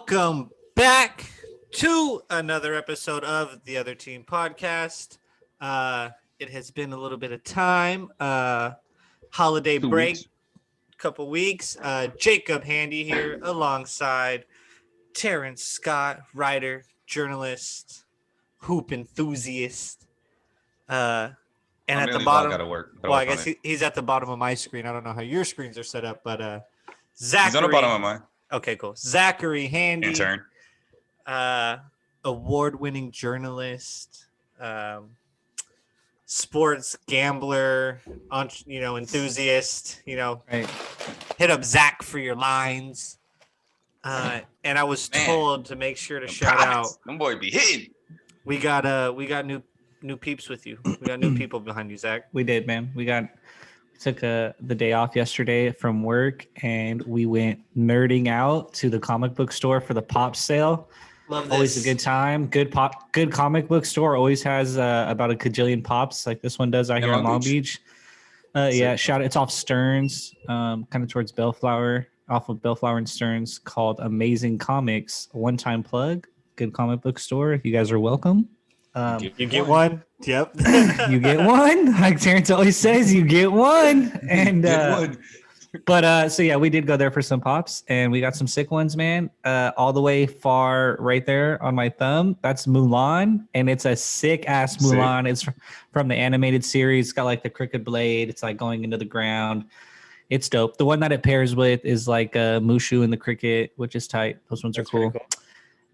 Welcome back to another episode of the Other Team Podcast. It has been a little bit of time. Holiday 2 break, weeks. couple weeks. Jacob Handy here alongside Terrence Scott, writer, journalist, hoop enthusiast. And at the bottom, Gotta work. well, I guess he's at the bottom of my screen. I don't know how your screens are set up, but Zachary. He's on the bottom of mine. Okay, cool. Zachary Handy, Intern. Award-winning journalist, sports gambler, enthusiast. Right. Hit up Zach for your lines. And I was told to make sure to shout out. Them boy be hitting. We got new peeps with you. We got new people behind you, Zach. We did, man. We took the day off yesterday from work and we went nerding out to the comic book store for the pop sale. Love this. Always a good time. Good comic book store. Always has about a cajillion pops like this one does out here in Long Beach. Shout out. It's off Stearns, kind of towards Bellflower, off of Bellflower and Stearns, called Amazing Comics. A one-time plug. Good comic book store. You guys are welcome. You get one. Yep. You get one. Like Terrence always says, you get one. And we did go there for some pops and we got some sick ones, man. All the way far right there on my thumb. That's Mulan, and it's a sick ass Mulan. It's from the animated series. It's got like the crooked blade. It's like going into the ground. It's dope. The one that it pairs with is like Mushu and the cricket, which is tight. Those ones are cool.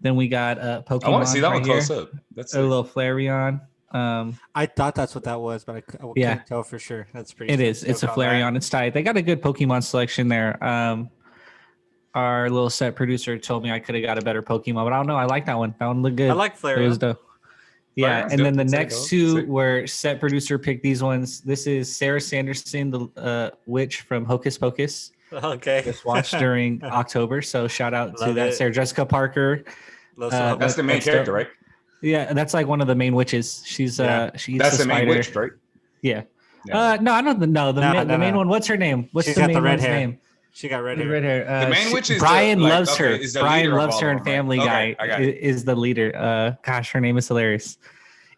Then we got Pokemon. I want to see that right one close up. That's a little Flareon. I thought that's what that was, but I couldn't tell for sure. That's pretty. It is. It's a Flareon. It's tight. They got a good Pokemon selection there. Our little set producer told me I could have got a better Pokemon, but I don't know. I like that one. That one looked good. I like Flareon. It was dope. Yeah, Flareon's and then dope. the next two where set producer picked these ones. This is Sarah Sanderson, the witch from Hocus Pocus. Okay. Just watched during October, so shout out to Love that it. Sarah Jessica Parker. That's the main character, right? Yeah, that's like one of the main witches. She's she eats That's the spider. main witch, right? Yeah. Yeah. No, I don't know. The main one. What's her name? What's She's the got main the red one's hair. name? She got red hair. Red hair. The main witch is Brian the, like, loves okay, her. is the Brian leader of loves all her of and them, right? Family Okay, Guy I got it. is the leader. Gosh, her name is hilarious.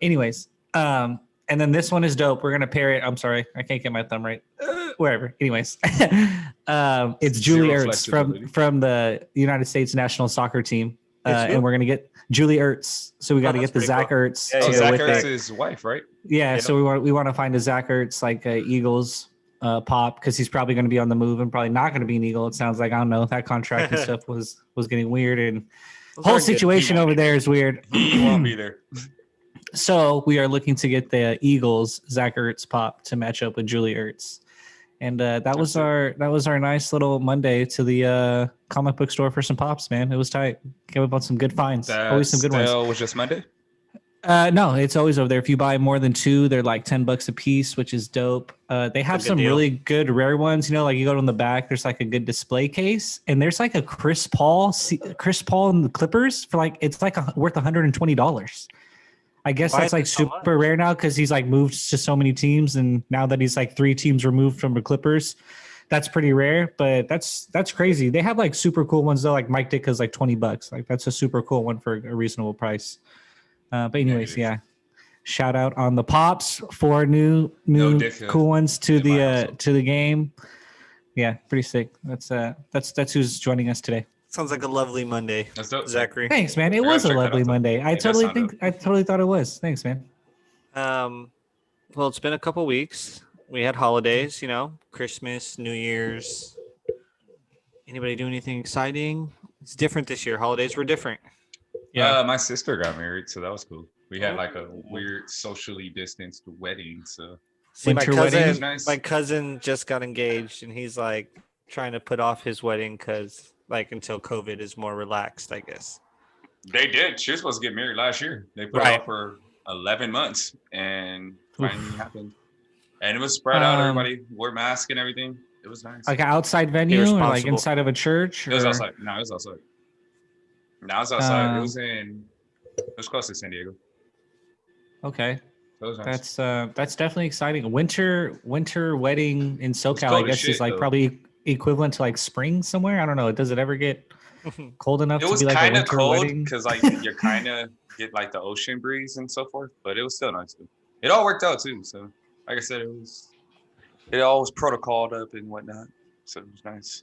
Anyways, and then this one is dope. We're gonna pair it. I'm sorry, I can't get my thumb right. Wherever. Anyways, it's Julie Zero Ertz flexibility. from the United States national soccer team, and we're gonna get Julie Ertz. So we got to get the that's Zach pretty Ertz. Yeah, to Oh, go Zach with Ertz it. is his wife, right? Yeah, Yep. so we want to find a Zach Ertz like Eagles pop because he's probably going to be on the move and probably not going to be an Eagle. It sounds like, I don't know, that contract and stuff was getting weird, and Those whole are good. situation over there is weird. He won't be there. So we are looking to get the Eagles Zach Ertz pop to match up with Julie Ertz, and that was our nice little Monday to the comic book store for some pops, man. It was tight. Came up on some good finds. Always some good ones. That was just Monday. No, it's always over there. If you buy more than two, they're like $10 a piece, which is dope. They have That's a some good deal. really good rare ones. You know, like you go in the back, there's like a good display case, and there's like a Chris Paul and the Clippers for like it's like worth $120. I guess Why that's is like it so super rare now because he's like moved to so many teams, and now that he's like 3 teams removed from the Clippers, that's pretty rare. But that's crazy. They have like super cool ones though. Like Mike Ditka's like $20. Like that's a super cool one for a reasonable price. But anyways, yeah. Shout out on the pops, 4 new cool ones to the game. Yeah, pretty sick. That's who's joining us today. Sounds like a lovely Monday, That's dope. Zachary. Thanks, man. It I was gotta a check that lovely out, though. Monday. I It does sound totally thought it was. Thanks, man. Well, it's been a couple weeks. We had holidays, Christmas, New Year's. Anybody do anything exciting? It's different this year. Holidays were different. Yeah. My sister got married, so that was cool. We had like a weird socially distanced wedding. So See, my Winter wedding cousin, was nice. my cousin just got engaged, and he's like trying to put off his wedding because until COVID is more relaxed, I guess. they did. She was supposed to get married last year. They put Right. it off for 11 months, and finally happened. And it was spread out. Everybody wore masks and everything. It was nice. Like an outside venue or like Irresponsible. inside of a church? It was or- outside. No, it was outside. No, it was outside. It was close to San Diego. Okay. So it was nice. That's definitely exciting. Winter wedding in SoCal, I cold as guess, shit, is like though. probably equivalent to like spring somewhere. I don't know. Does it ever get Cold enough It to was be like a kind of winter cold wedding. because like you're kind of get like the ocean breeze and so forth, but it was still nice. It all worked out too. So like I said, it all was protocoled up and whatnot. So it was nice.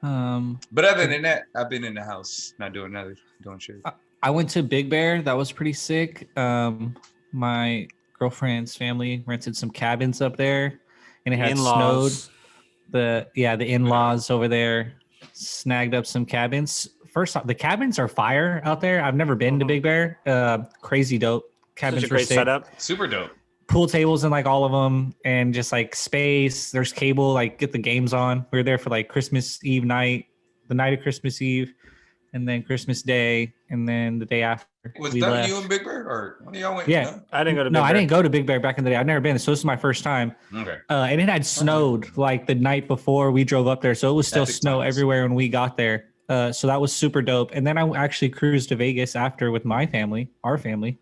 But other than that, I've been in the house, not doing shit. I went to Big Bear. That was pretty sick. My girlfriend's family rented some cabins up there, and it had snowed. In-laws. The in-laws over there snagged up some cabins. First off, the cabins are fire out there. I've never been to Big Bear. Crazy dope. Cabins Such a were great sick. setup. Super dope. Pool tables in like all of them, and just like space. There's cable. Like get the games on. We were there for like Christmas Eve night, the night of Christmas Eve, and then Christmas Day, and then the day after. Was we that left. you and Big Bear, or one of y'all went? Yeah. I didn't go to Big No, I Bear. didn't go to Big Bear back in the day. I've never been. So this is my first time. Okay. And it had snowed like the night before we drove up there. So it was still Epic snow times. everywhere when we got there. So that was super dope. And then I actually cruised to Vegas after with my family, our family.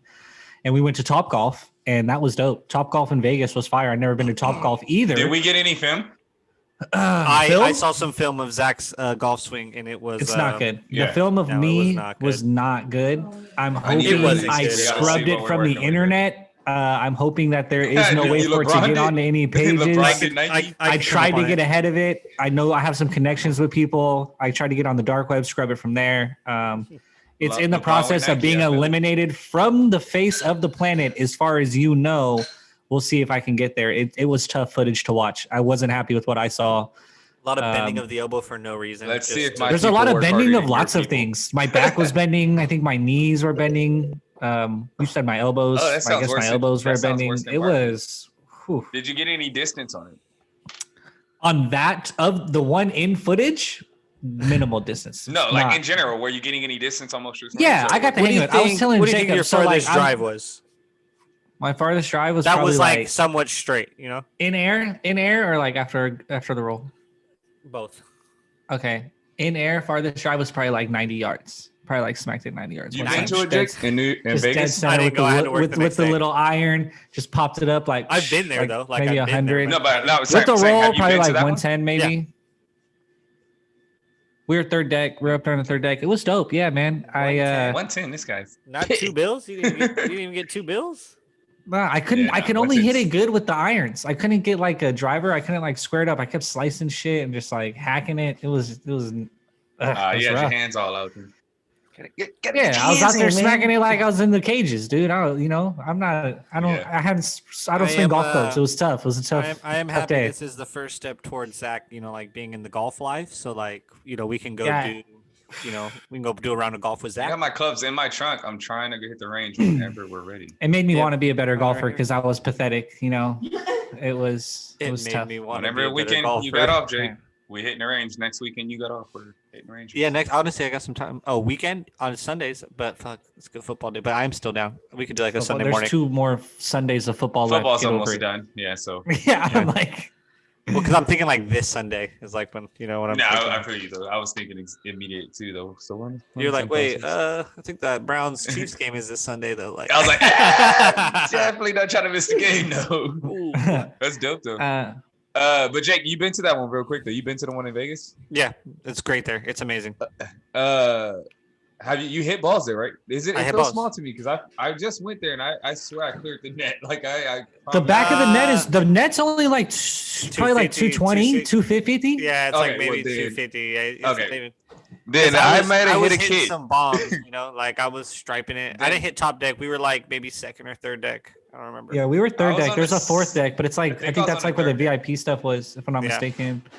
And we went to Top Golf, and that was dope. Top Golf in Vegas was fire. I'd never been to Top Golf either. Did we get any film? I film? saw some film of Zach's golf swing, and it was. It's not good. yeah. The film of No, it me was not good. was not good. I'm I need to hoping watch it. I We gotta see scrubbed what it we're from the working with. internet. I'm hoping that there is no You way for it to LeBron'd get it? onto any pages. LeBron did Nike? I tried to get ahead of it. I know I have some connections with people. I tried to get on the dark web, scrub it from there. It's in the LeBron process with of Nike, being I feel it. eliminated from the face of the planet. As far as you know, we'll see if I can get there. It was tough footage to watch. I wasn't happy with what I saw. A lot of bending Um, of the elbow for no reason. Let's see just if to- my There's a people lot of work bending harder of than your lots of people. things. My back was bending. I think my knees were bending. You said my elbows. Oh, that I sounds guess worse my than- elbows that were sounds bending. worse than It Barkley. was. Whew. Did you get any distance on it? On that of the one in footage, minimal distance. No, like Not- in general, were you getting any distance on most of Yeah, I got the What do hang you of it. I was think? telling What do you think Jacob. your So like, farthest I'm- drive was? my farthest drive was That probably was like like somewhat straight. You know, in air, or like after the roll. both. Okay, in air, farthest drive was probably like 90 yards. Probably like smacked it 90 yards. You One been time. to it, Just Jake? In just dead Vegas? center I didn't with go. I had the, to work with, the with next the day. little iron, just popped it up like. I've been there, though. Like, maybe I've been there, 100. but- No, but no, With the saying, roll, have you probably been like to that one? 110 maybe. We were third deck. We were up there on the third deck. It was dope. Yeah, man. 110, this guy's. Not 2 bills. You didn't even get 2 bills. I couldn't. Yeah, I could no, only hit 110's it good with the irons. I couldn't get like a driver. I couldn't like square it up. I kept slicing shit and just like hacking it. It was. It was You rough. had your hands all out. Yeah, I was out there smacking it like I was in the cages, dude. I'm not. I don't. Yeah. I don't I swing am, golf clubs. It was tough. It was a tough. I am tough happy day. this is the first step towards Zach, like being in the golf life. So like, we can go Yeah. do, we can go do a round of golf with I Zach. got my clubs in my trunk. I'm trying to hit the range whenever we're ready. It made me Yeah. want to be a better golfer Alright. because I was pathetic. It was. It was made tough. me want to be Whenever a better weekend golfer. you got off, Jake. Yeah. We hitting the range. Next weekend you got off. We're hitting the range. Yeah, honestly, I got some time. Oh, weekend on Sundays, but fuck, it's a good football day. But I'm still down. We could do like a Football. Sunday There's morning. 2 more Sundays of football left. Football's Get over almost it. done. Yeah, so. Yeah, I'm like. Well, because I'm thinking like this Sunday is like when when I'm. No, thinking. I feel you though. I was thinking immediate too though. So when You're like, wait, I I think that Browns Chiefs game is this Sunday though. Like, was like, definitely not trying to miss the game though. Ooh. That's dope though. But Jake, you been to that one real quick though. You been to the one in Vegas? Yeah, it's great there. It's amazing. Have you hit balls there, right? Is it? I It hit feels balls. small to me because I just went there and I swear I cleared the net. Like I The back of the net Uh, is the net's only like probably like 220, 250, 250. Yeah, it's Okay, like maybe well, then- 250. Yeah, it's okay. not even- Then 'cause I was- might have was hit a hitting kid. some bombs. Like I was striping it. I didn't hit top deck. We were like maybe second or third deck. I don't remember. Yeah, we were I third was deck. on There's the a fourth s- deck, but it's like I think think I was that's on like the where the third VIP stuff was, if I'm not Yeah. mistaken. I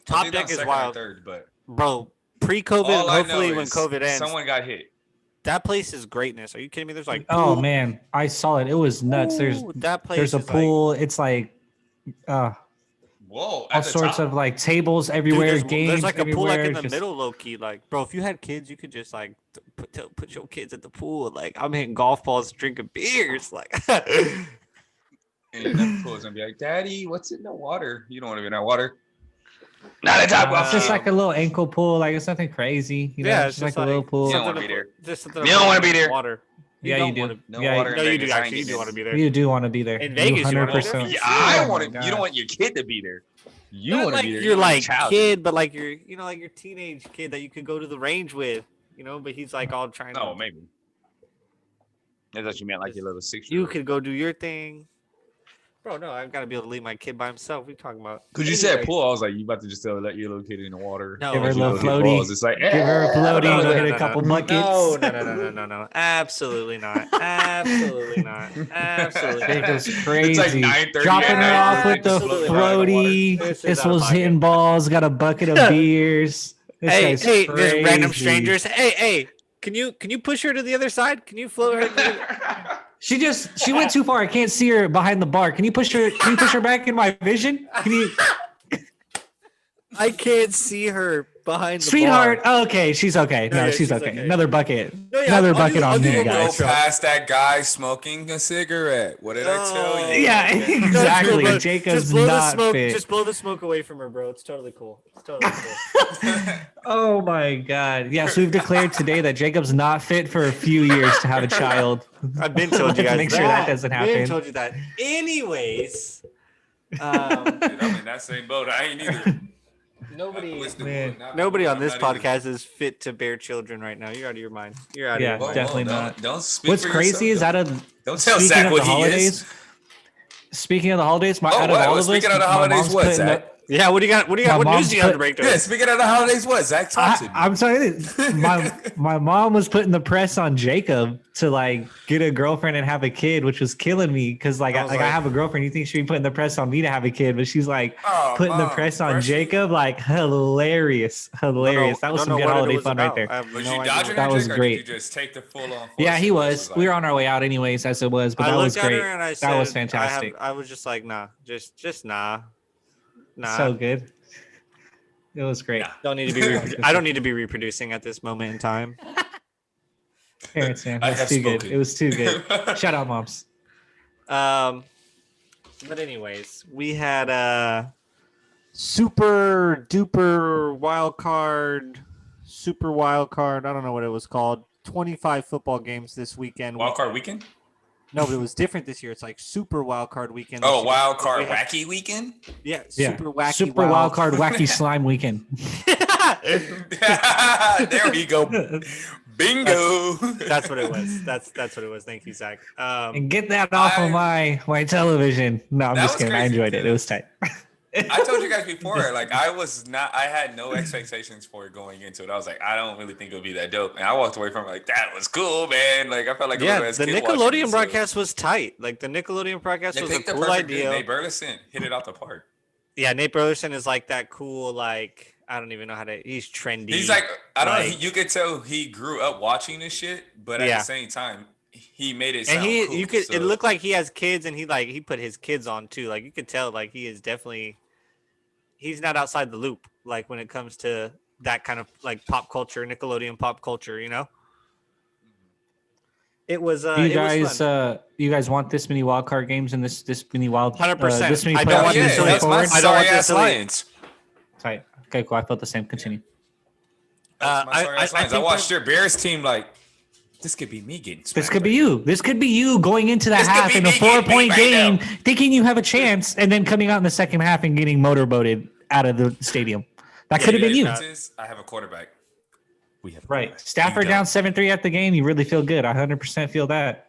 Top think deck I'm is second or wild, Third, but bro. Pre-COVID, all I know hopefully when is COVID ends, someone got hit. that place is greatness. Are you kidding me? There's like Oh pool. man, I saw it. It was nuts. There's Ooh, that place. there's a is, like- pool. It's like all Whoa! At the sorts top? of like tables Dude, everywhere, there's games like a everywhere. pool like in the just- middle, low key. Like, bro, if you had kids, you could just like put your kids at the pool. Like, I'm hitting golf balls, drinking beers. Like, And then the pool's gonna be like, "Daddy, what's in the water? You don't want to be in that water." Not a top golf. It's just team. like a little ankle pool. Like it's nothing crazy. You know, yeah, it's just like a little pool. You don't something wanna be to there. put- Just something You to don't put wanna in be the there. Water. Yeah, don't you do. wanna- No Yeah, water. No, you do Vegas, I ain't actually. You getting do want to this. be there. You do want to be there. In Vegas, you wanna be there? 100%. Yeah, I want Oh my to. You don't God. want your kid to be there. You Not want to like be there. your You want like child. kid, but like your like your teenage kid that you could go to the range with, but he's like all trying No, to. maybe. I thought you meant like your little 6 You could go do your thing, bro. No, I've got to be able to leave my kid by himself. What are you talking about? Because you said Anyway. pool, I was like, you about to just let your little kid in the water. No, Give her a Let little your kid floaty. balls. It's like, Give her a floaty, No, go no, hit no, a no, couple no. buckets. No. Absolutely not. Absolutely not. Absolutely not. Jacob's crazy. It's like 9:30 Dropping at her night, off you're with the just floating around in the water. floaty. This is This out of was pocket. hitting balls. Got a bucket of beers. This Hey, guy's hey, just random crazy. strangers. Hey, can you push her to the other side? Can you float her? To the other... She went too far. I can't see her behind the bar. Can you push her back in my vision? Can you, I can't see her behind the sweetheart? bar. Oh, okay, she's okay. No, Yeah, she's she's okay. okay. Another bucket. No, yeah, Another I'll bucket do- I'll on do me, a Go guys. Sure. past that guy smoking a cigarette. What did I tell you? Yeah, No, it's cool, exactly. bro. Jacob's just blow the not smoke. fit. Just blow the smoke away from her, bro. It's totally cool. It's totally cool. Oh my god. Yeah, so we've declared today that Jacob's not fit for a few years to have a child. I've been told you Let's guys make sure that doesn't Been happen. told you that. Anyways, Dude, I'm in that same boat. I ain't either. nobody Man. nobody on I'm this not either. podcast is fit to bear children right now. You're out of your mind. You're out of Yeah, your mind. definitely don't- not. Don't speak What's for crazy yourself. is out of Don't tell speaking Zach of what the he holidays. is. Speaking of the holidays, Oh, out of what? all of us, Speaking of the my holidays, mom's what, putting Zach? Yeah, what do you got? What do you got? My What news mom's do you have to put- break to Yeah, us? speaking of the holidays, what? Zach, talk to me. I'm sorry. My mom was putting the press on Jacob to like get a girlfriend and have a kid, which was killing me because I was I like- have a girlfriend. You think she'd be putting the press on me to have a kid, but she's like Oh, putting the Mom, press on pressure. Jacob. Like hilarious. That was I don't some know good what it holiday was fun right about. there. I have Was no you idea. dodging That her, was Jake, or great. did you just take the full on? Yeah, he was. We were on our way out anyways, as it was, but I that was looked at great. her and I said, That was fantastic. I was just like, nah, just nah. So good. It was great. Nah. Don't need to be. I don't need to be reproducing at this moment in time. Parents, man, I that's have too good. spoken. It was too good. Shout out, moms. But anyways, we had a super duper wild card, super wild card. I don't know what it was called. 25 football games this weekend. Wild card weekend? No, but it was different this year. It's like super wild card weekend. this Oh, year. wild card We had- wacky weekend? Yeah, Yeah, super wacky. super wild card, wacky slime weekend. There we go. Bingo. That's what it was. That's what it was. Thank you, Zach. And get that off I- of my television. No, I'm That just was kidding. I crazy, enjoyed it. too. It was tight. I told you guys before, like I had no expectations for it going into it. I was like, I don't really think it'll be that dope. And I walked away from it like, that was cool, man. Like I felt like a Yeah, little ass the kid watching Nickelodeon it, so- broadcast was tight. Like the Nickelodeon broadcast They was a picked the cool perfect idea. Nate Burleson hit it out the park. Yeah, Nate Burleson is like that cool, like I don't even know how to. He's trendy. He's like, I don't know. Like- You could tell he grew up watching this shit, but at Yeah. the same time, he made it and sound he, cool. you could. So- It looked like he has kids, and he put his kids on too. Like you could tell, like he is definitely. He's not outside the loop, like when it comes to that kind of like pop culture, Nickelodeon pop culture. You know. It was. you it was guys, fun. you guys want this many wild card games and this many wild 100%. this many I don't playoff want games this yeah, to going that's my forward? I don't want sorry this ass to leave. Lions. Tight. Okay, cool. I felt the same. Continue. That's my sorry ass I Lions. I think watched your Bears team like, this could be me getting This smacked could be right you. This could be you going into that This could half be in a me getting 4-point beat right game, now. thinking you have a chance, and then coming out in the second half and getting motorboated out of the stadium. That now. could have Yeah, been you. the difference is I have a quarterback. We have a Right. quarterback. Stafford You down don't. 7-3 at the game. You really feel good. I 100% feel that.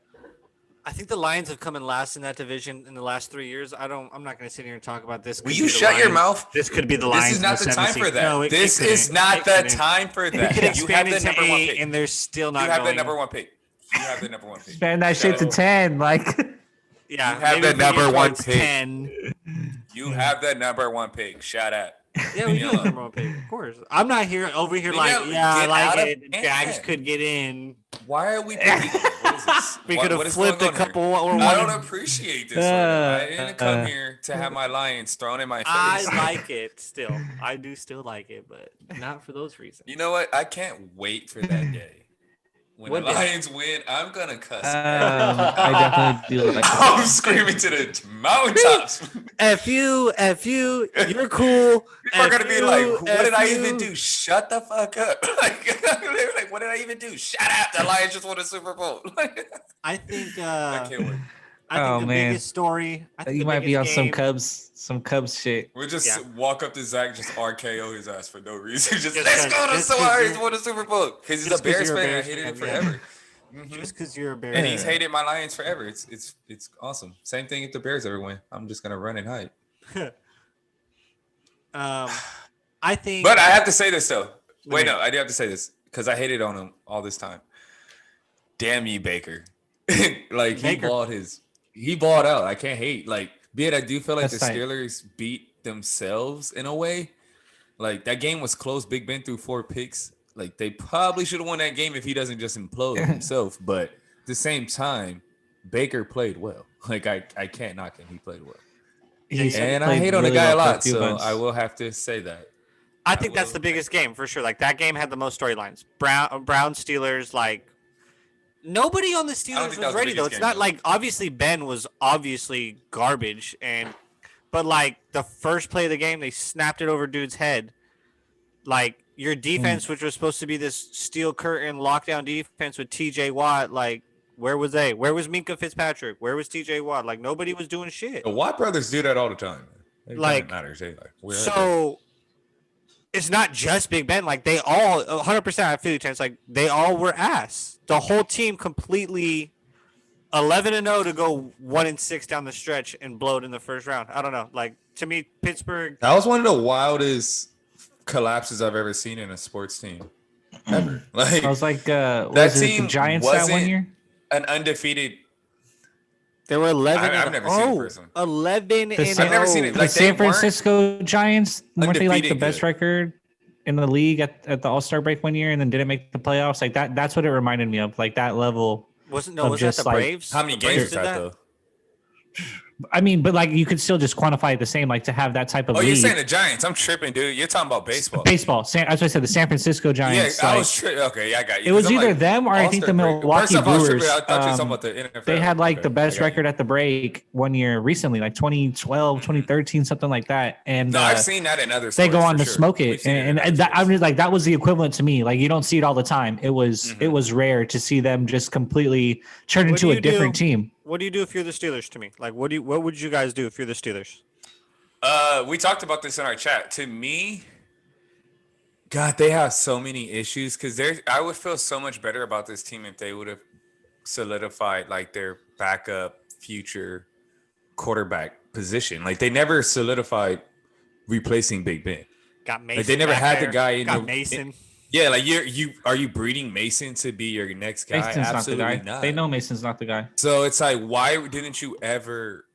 I think the Lions have come in last in that division in the last 3 years. I'm not going to sit here and talk about this. Will Could you be the shut your Lions. mouth? This could be the Lions. This is not in the time 7th for seed. that. No, This couldn't. is not It the couldn't. time for It that. could You expand have the into number one 8, pick. and they're still You not have the going. number one pick. You have the number one pick. Expand that shit to So, 10. Like, Yeah, You have maybe the if we number get one towards pick. 10. You have the number one pick. Shut up. Yeah, Leave we me do have alone. number one pick, of course. I'm not here over here Leave like, me yeah, I get like out of it. hand. Jags could get in. Why are we picking? What is this? We What- could what have is flipped going a on here? couple. Or I one. don't appreciate this. I didn't come here to have my Lions thrown in my face. I like it still. I do still like it, but not for those reasons. You know what? I can't wait for that day. When What the day? Lions win, I'm gonna cuss. I definitely do like I'm screaming to the mountaintops. F you, you're cool. People are gonna be like, F "What did F I you." even do? Shut the fuck up!" Like, they were like, "What did I even do? Shut up!" The Lions just won a Super Bowl. I think I can't wait. I think Oh, the man. biggest story. I think You the might be on biggest some game- Cubs shit. We'll just Yeah. walk up to Zach, just RKO his ass for no reason. Just Just let's 'cause- go to just 'cause Suarez you're- won the Super Bowl because he's just a 'cause Bears you're a fan. I Bears hated it fan, yeah. forever. Mhm. Just because you're a Bears And he's fan. hated my Lions forever. It's awesome. Same thing if the Bears ever win. I'm just gonna run and hide. I think. But I have to say this though. Wait, Okay. no, I do have to say this because I hated on him all this time. Damn you, Baker! Like Baker. he balled out. I can't hate. Like, be it I do feel like That's the tight. Steelers beat themselves in a way. Like that game was close. Big Ben threw 4 picks. Like they probably should have won that game if he doesn't just implode himself. But at the same time, Baker played well. Like I can't knock him. He played well. He's And I played hate on the really guy a well for lot, few so months. I will have to say that. I think that's will- the biggest game for sure. Like that game had the most storylines. Brown Steelers. Like nobody on the Steelers think that was was the ready though. biggest It's game, not though. like obviously Ben was obviously garbage, but like the first play of the game, they snapped it over dude's head. Like your defense, which was supposed to be this steel curtain lockdown defense with T.J. Watt, like where was they? Where was Minka Fitzpatrick? Where was T.J. Watt? Like nobody was doing shit. The Watt brothers do that all the time. It Like, matters. They like where are they? So it's not just Big Ben. Like they all 100%. I feel you, Terrence. Like they all were ass. The whole team completely 11-0 to go 1-6 down the stretch and blow it in the first round. I don't know. Like to me, Pittsburgh. That was one of the wildest collapses I've ever seen in a sports team. Ever. Like I was like, that was it the team Giants that one wasn't- year? an undefeated. They were 11. I've never seen it personally. 11 The and San- I've never seen it. The Like, they San weren't Francisco Giants weren't they like the undefeated best good. record in the league at the All-Star break one year and then didn't make the playoffs? Like that's what it reminded me of. Like that level. Wasn't of was that just, the like, Braves? How many The Braves games did was that though? I mean, but like you could still just quantify it the same, like to have that type of Oh, lead. you're saying the Giants? I'm tripping, dude. You're talking about baseball. Baseball. That's what I said. The San Francisco Yeah, Giants. I like, was tripping. Okay, yeah, I got you. it was 'Cause I'm either like, them or I think the All-Star break. Milwaukee First off, I was Brewers. tripping. I thought you were talking about the NFL. They had like Okay, the best I got you. record at the break one year recently, like 2012, 2013, something like that. And No, I've seen that in other. they go sports, on for to sure. smoke We've it, seen and in other that, I sports. mean, like that was the equivalent to me. Like you don't see it all the time. It was rare to see them just completely turn What do into a you different do? team. What do you do if you're the Steelers? To me, like what would you guys do if you're the Steelers? We talked about this in our chat. To me, God, they have so many issues because I would feel so much better about this team if they would have solidified like their backup future quarterback position. Like they never solidified replacing Big Ben. Got Mason. they never back had the there. guy in Got the- Mason. Yeah, like are you breeding Mason to be your next guy? Mason's not the Absolutely guy. not. They know Mason's not the guy. So it's like, why didn't you ever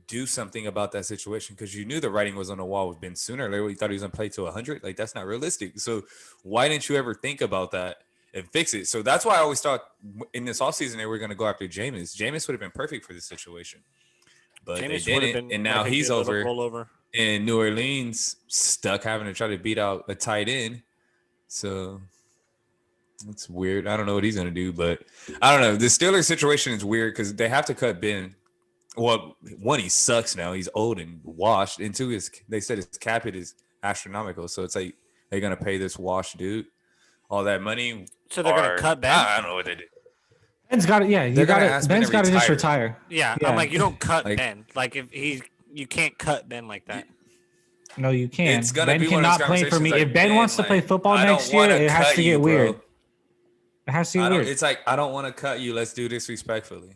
do something about that situation? Because you knew the writing was on the wall with Ben sooner or later. You thought he was going to play to 100. Like, that's not realistic. So why didn't you ever think about that and fix it? So that's why I always thought in this offseason they were going to go after Jameis. Jameis would have been perfect for this situation. But Jameis they would have didn't. been. And now I think, he's a little over rollover. in New Orleans, stuck having to try to beat out a tight end. So it's weird. I don't know what he's going to do, but I don't know. The Steelers situation is weird because they have to cut Ben. Well, one, he sucks now. He's old and washed. And two, they said his cap hit is astronomical. So it's like they're going to pay this washed dude all that money. So they're gonna or- cut Ben? I don't know what they do. Ben's got it. Yeah, you They're got gonna to. ask Ben Ben's to got to just retire. retire. Yeah, Yeah. I'm like, you don't cut Like- Ben. Like if you can't cut Ben like that. No, you can't. It's gonna Ben be one of those cannot play for me. conversations If like, Ben wants to like, play football I don't next year, wanna it has cut to you, get bro. weird. It has to I get don't, weird. it's like, I don't want to cut you. Let's do this respectfully.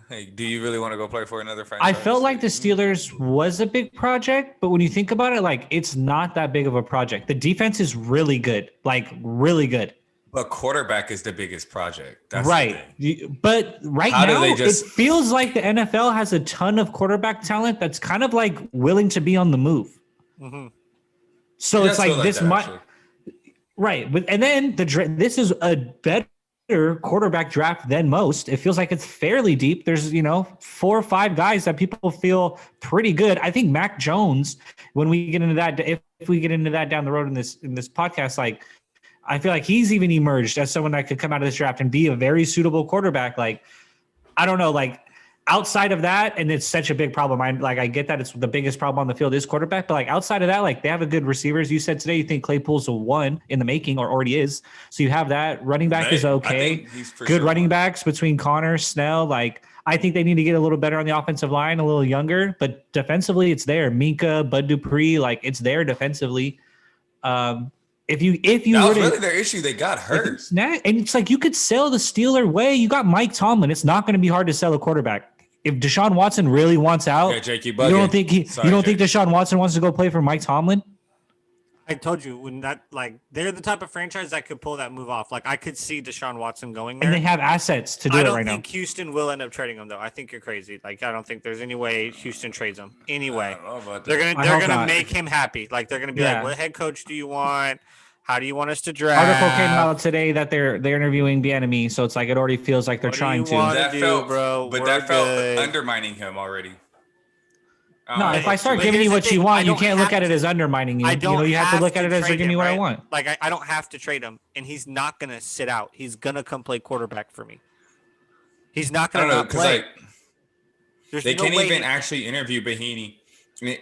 Hey, do you really want to go play for another franchise? I felt like the Steelers was a big project, but when you think about it, like it's not that big of a project. The defense is really good, like really good. But quarterback is the biggest project. That's Right. The thing. But right How do now, they just- it feels like the NFL has a ton of quarterback talent that's kind of like willing to be on the move. Mhm. So It it's does like feel this that, might actually. right. And then this is a better quarterback draft than most. It feels like it's fairly deep. There's 4 or 5 guys that people feel pretty good. I think Mac Jones, when we get into that, if we get into that down the road in this podcast, like I feel like he's even emerged as someone that could come out of this draft and be a very suitable quarterback. Like I don't know, like outside of that, and it's such a big problem. I get that it's the biggest problem on the field is quarterback, but like outside of that, like they have a good receivers. You said today you think Claypool's a 1 in the making or already is. So you have that. Running back is I okay. think he's for Good sure running one. backs between Connor, Snell. Like I think they need to get a little better on the offensive line, a little younger, but defensively it's there. Minka, Bud Dupree, like it's there defensively. If you That were was to really their issue. They got hurt. and it's like you could sell the Steeler way. You got Mike Tomlin. It's not going to be hard to sell a quarterback. If Deshaun Watson really wants out, Yeah, Jake, you you don't bugging. think Sorry, you don't think Jake. Deshaun Watson wants to go play for Mike Tomlin? I told you when that like they're the type of franchise that could pull that move off. Like I could see Deshaun Watson going there. And they have assets to do I it don't right now. think Houston will end up trading him though. I think you're crazy. Like I don't think there's any way Houston trades him. Anyway, I don't know about they're that. gonna I they're hope gonna not. make him happy. Like they're gonna be Yeah. like, what head coach do you want? How do you want us to draft? Article came out today that they're interviewing Bieniemy, so it's like it already feels like they're What do trying you to. want? That do, felt, bro. but We're that felt good. undermining him already. No, if I start But giving you here's the what you thing, I want, you don't can't look have at it to- as undermining you. I don't. You have to look at it as trade you're giving me him, what I right? want. Like I don't have to trade him, and he's not gonna sit out. He's gonna come play quarterback for me. He's not I don't gonna know not because play. like There's they no can't way even he- actually interview Bahini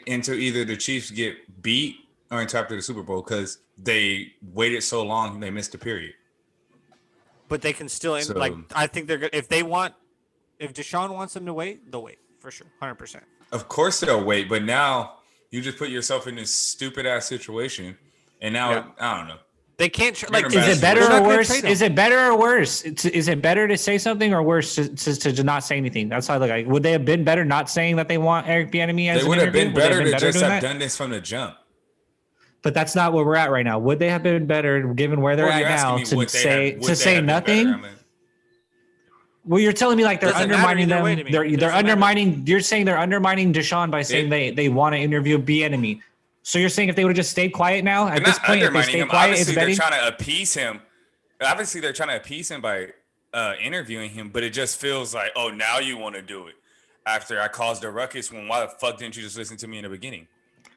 until either the Chiefs get beat or until after the Super Bowl because they waited so long they missed a period. But they can still So- like. I think they're good if they want. If Deshaun wants them to wait, they'll wait for sure, 100%. Of course they'll wait, but now you just put yourself in this stupid ass situation, and now Yeah. I don't know. They can't like. You're Is Is it better they're not or gonna worse? trade him. Is it better or worse? Is it better to say something or worse to not say anything? That's how I look at it. Would they have been better not saying that they want Eric Bieniemy as They an would have interview? been Would they better to just doing have that? done this from the jump. But that's not where we're at right now. Would they have been better given where they're Well, at you're asking now me to would they say have- would to they say have been better? nothing? I mean, Well, you're telling me like they're Doesn't matter undermining either them. way to me. They're It they're doesn't matter. undermining. You're saying they're undermining Deshaun by saying they want to interview Bieniemy. So you're saying if they would have just stayed quiet now at they're this not point, if they undermining stayed him. quiet, it's Obviously, they're betting. trying to appease him. Obviously, they're trying to appease him by interviewing him, but it just feels like, oh, now you want to do it after I caused a ruckus. When why the fuck didn't you just listen to me in the beginning?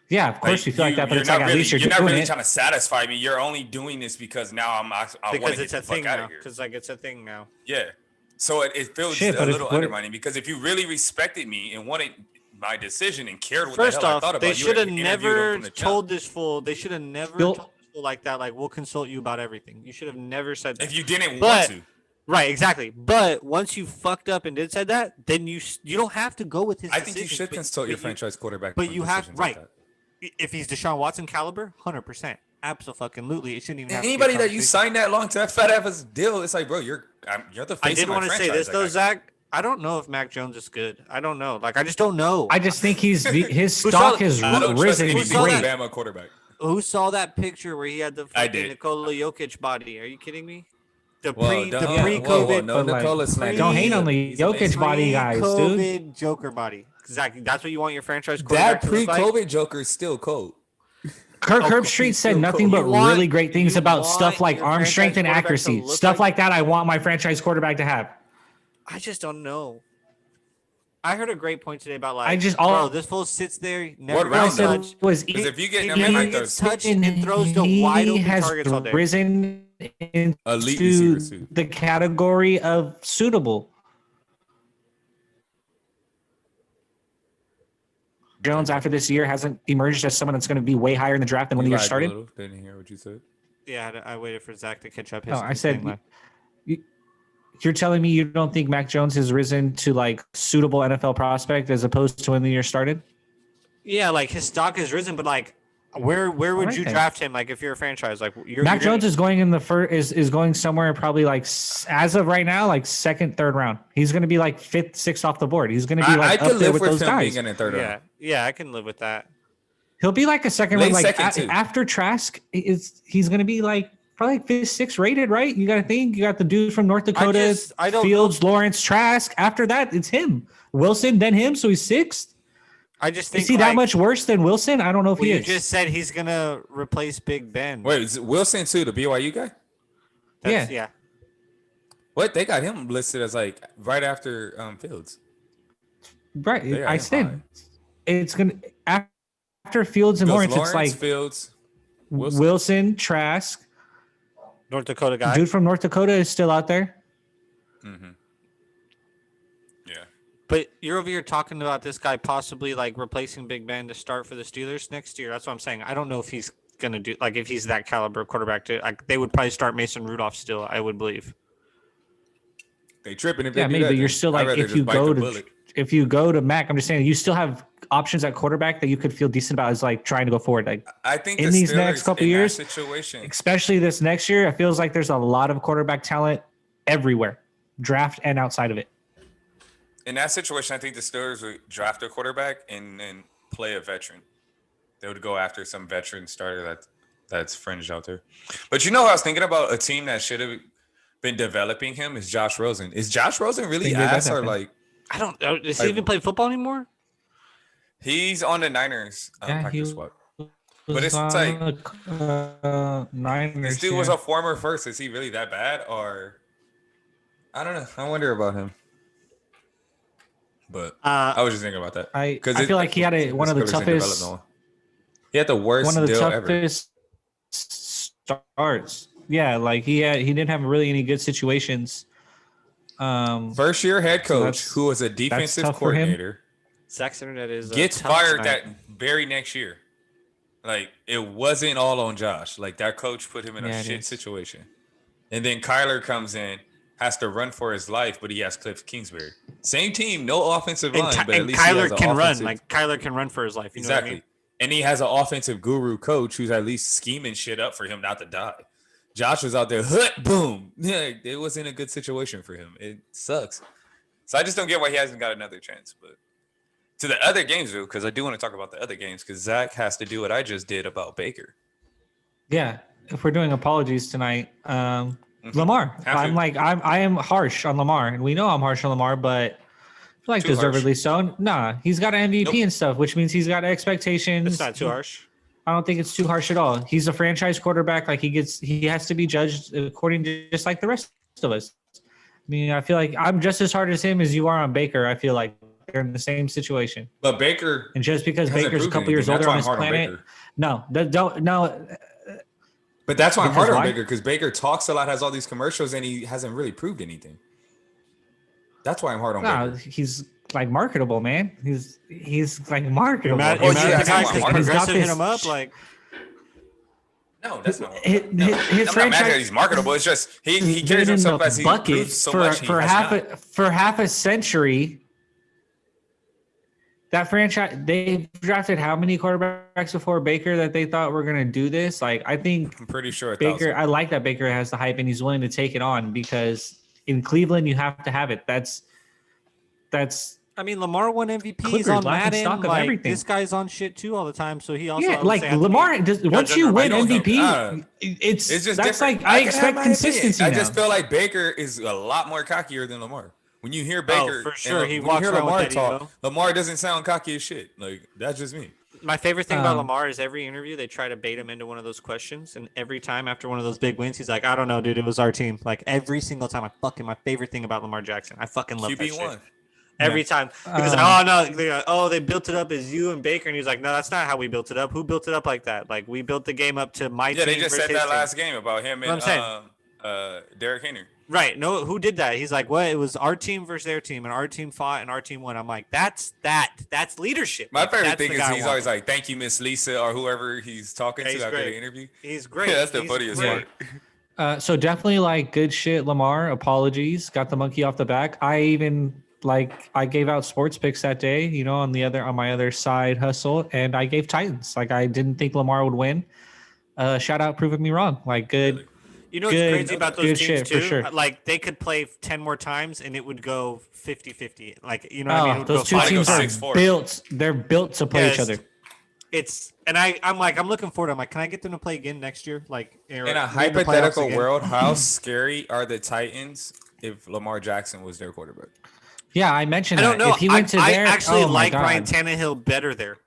Yeah, of course you feel like that, but you're it's like not at really, least you're not doing really it. trying to satisfy me. You're only doing this because now I want because to it's get a the fuck thing out now. of here. Because like it's a thing now. Yeah. So it feels Shit, a but if- little what- undermining because if you really respected me and wanted my decision and cared what First the hell I off, thought about they you, should have interviewed him never from the jump. told this fool. They should have never Bill- told this fool like that. Like we'll consult you about everything. You should have never said that. If you didn't But- want to. Right, exactly. But once you fucked up and did said that, then you don't have to go with his. I think you decisions, should but- consult your but you- franchise quarterback. but on you have- decisions like right. that. If he's Deshaun Watson caliber, 100%, absolutely, it shouldn't even. Have to be a Anybody that you conversation. signed that long to that fat ass deal, it's like, bro, you're the face I of did my want to say franchise. this though, Like, Zach. I don't know if Mac Jones is good. I don't know. Like I just don't know. I just think his Who stock saw- has I don't trust risen any Who saw great. that? Bama quarterback. Who saw that picture where he had the I fucking did. Nikola Jokic body? Are you kidding me? The Whoa, the don't- pre-COVID, no but, like, Nicola slander. Don't hate on the He's Jokic amazing. body guys, dude. pre-COVID Joker body. Exactly. That's what you want your franchise quarterback That to look like? pre-COVID Joker is still cold. Kirk Oh, Herbstreit he's said so nothing cool. but You want- really great things you about want stuff like your arm franchise strength and quarterback to accuracy. look Stuff like- like that I want my franchise quarterback to have. I just don't know. I heard a great point today about like, I just- all- bro, this fool sits there, never What gets round, I said though? touched. was Because if you get He I mean, never like gets those touched and throws to wide open has targets all day. risen elite into receivers too. the category of suitable. Jones, after this year, hasn't emerged as someone that's going to be way higher in the draft than when the year Lied a started. little. Didn't hear what you said. Yeah, I waited for Zach to catch up. No, I his said thing. you're telling me you don't think Mac Jones has risen to like suitable NFL prospect as opposed to when the year started? Yeah, like his stock has risen, but like, where would Alright you then. draft him? Like, if you're a franchise, like Mac Jones is going in the first is going somewhere probably like as of right now like second, third round. He's going to be like fifth, sixth off the board. He's going to be I like could up there live with with those him guys. being in the third round. yeah, I can live with that. He'll be like a second Late round, like second, too. after Trask he's going to be like probably like fifth, sixth rated, right? You got to think you got the dude from North Dakota, I don't Fields, Lawrence, Trask. After that, it's him, Wilson, then him. So he's sixth. I just think Is he that much worse than Wilson? I don't know if Well, he you is. just said he's gonna replace Big Ben. Wait, is it Wilson too, the BYU guy? Yeah. What? They got him listed as like right after Fields. Right. They got I him said high. it's gonna after Fields and Lawrence, it's like Fields. Wilson, Trask, North Dakota guy. dude from North Dakota is still out there. Mm-hmm. Yeah. But you're over here talking about this guy possibly like replacing Big Ben to start for the Steelers next year. That's what I'm saying. I don't know if he's gonna do like if he's that caliber quarterback to like they would probably start Mason Rudolph still, I would believe. they tripping if they Yeah, do maybe, that, but you're then still I'd like rather if just you bite go the to bullet. if you go to Mac, I'm just saying you still have options at quarterback that you could feel decent about as like trying to go forward. Like I think in the these Steelers next couple in years, that situation. especially this next year, it feels like there's a lot of quarterback talent everywhere, draft and outside of it. In that situation, I think the Steelers would draft a quarterback and then play a veteran. They would go after some veteran starter that's fringed out there. But you know, I was thinking about a team that should have been developing him is Josh Rosen. Is Josh Rosen really Think that ass or happened. like I don't. Does he Like- even play football anymore? he's on the Niners Yeah, practice he squad? was But it's on like- the, Niners. This dude was yeah. a former first. Is he really that bad or? I don't know. I wonder about him. But I was just thinking about that. I it- feel like he had the one of the Steelers in toughest development. He had the worst one of the deal ever. toughest starts. Yeah, like he didn't have really any good situations. First year head So coach that's- who was a defensive tough for him. coordinator Zach's internet is gets tough fired tonight. that very next year. Like it wasn't all on Josh. Like that coach put him in Yeah, a it shit is. situation. And then Kyler comes in, has to run for his life, but he has Cliff Kingsbury. Same team, no offensive And, line, Ty- but at and least he has Kyler an can run. offensive- Like Kyler can run for his life. You know exactly. what I mean? And he has an offensive guru coach who's at least scheming shit up for him not to die. Josh was out there, boom. Yeah, it wasn't a good situation for him. It sucks. So I just don't get why he hasn't got another chance. But to the other games, though, because I do want to talk about the other games, because Zach has to do what I just did about Baker. Yeah, if we're doing apologies tonight, Lamar. Have to. I am harsh on Lamar, and we know I'm harsh on Lamar, but I feel like Too harsh. deservedly so. Nah, he's got an MVP Nope. and stuff, which means he's got expectations. It's not too harsh. I don't think it's too harsh at all. He's a franchise quarterback. Like he has to be judged according to just like the rest of us. I mean, I feel like I'm just as hard as him as you are on Baker. I feel like they're in the same situation. But Baker And just because hasn't Baker's a proved couple years anything. older That's why on I'm this hard on planet, Baker. no. But that's why I'm Because hard on why? Baker, because Baker talks a lot, has all these commercials, and he hasn't really proved anything. That's why I'm hard on No, Baker. he's like marketable, man. He's like marketable. You're mad, Oh, you're yeah, mad at the that's guy why I'm because hard. He's got Progressive hit this- him up. Like, No, that's not. His I'm not mad that franchise he's marketable. It's just he has carries been in himself the as he bucket proves so for much. for half a century. That franchise, they drafted how many quarterbacks before Baker that they thought were going to do this? Like, I think I'm pretty sure. Baker, I like that Baker has the hype and he's willing to take it on because in Cleveland, you have to have it. That's I mean, Lamar won MVPs Clippers, on laughing Madden. stock of Like, everything. this guy's on shit too all the time. So he also yeah, like obviously has to be- Lamar. Once judge you him win by those MVP, numbers. it's It's just that's different. like I can have expect my opinion. consistency. I now. just feel like Baker is a lot more cockier than Lamar. When you hear Baker, for and sure, he when you walks hear around with Lamar that talk, ego. Lamar doesn't sound cocky as shit. Like that's just me. My favorite thing about Um, Lamar is every interview they try to bait him into one of those questions, and every time after one of those big wins, he's like, "I don't know, dude. It was our team." Like every single time, my favorite thing about Lamar Jackson. I fucking love that QB shit. one. Every time, because oh no, they built it up as you and Baker, and he's like, no, that's not how we built it up. Who built it up like that? Like we built the game up to my Yeah, team. they just versus said his that team. last game about him What I'm saying. and Derrick Henry. Right? No, who did that? He's like, what? It was our team versus their team, and our team fought, and our team won. I'm like, that's leadership. My Like, favorite that's thing the is guy I he's want. always like, "Thank you, Miss Lisa," or whoever he's talking Yeah, to he's after great. the interview. He's great. Yeah, that's the He's funniest great. part. So definitely like good shit, Lamar. Apologies, got the monkey off the back. I even I gave out sports picks that day, on my other side hustle, and I gave Titans. Like I didn't think Lamar would win. Shout out, proving me wrong. Like good. You know what's Good- crazy about those good teams shit, for too? sure. Like they could play 10 more times and it would go 50-50. Like you know what I mean? It Oh, would those go two five, teams go are 6-4. built. They're built to play each Yes. other. It's and I'm looking forward. I'm like, can I get them to play again next year? Like In a hypothetical world, how scary are the Titans if Lamar Jackson was their quarterback? Yeah, I mentioned I don't that. know. If he went to I there, actually oh my like God. Ryan Tannehill better there.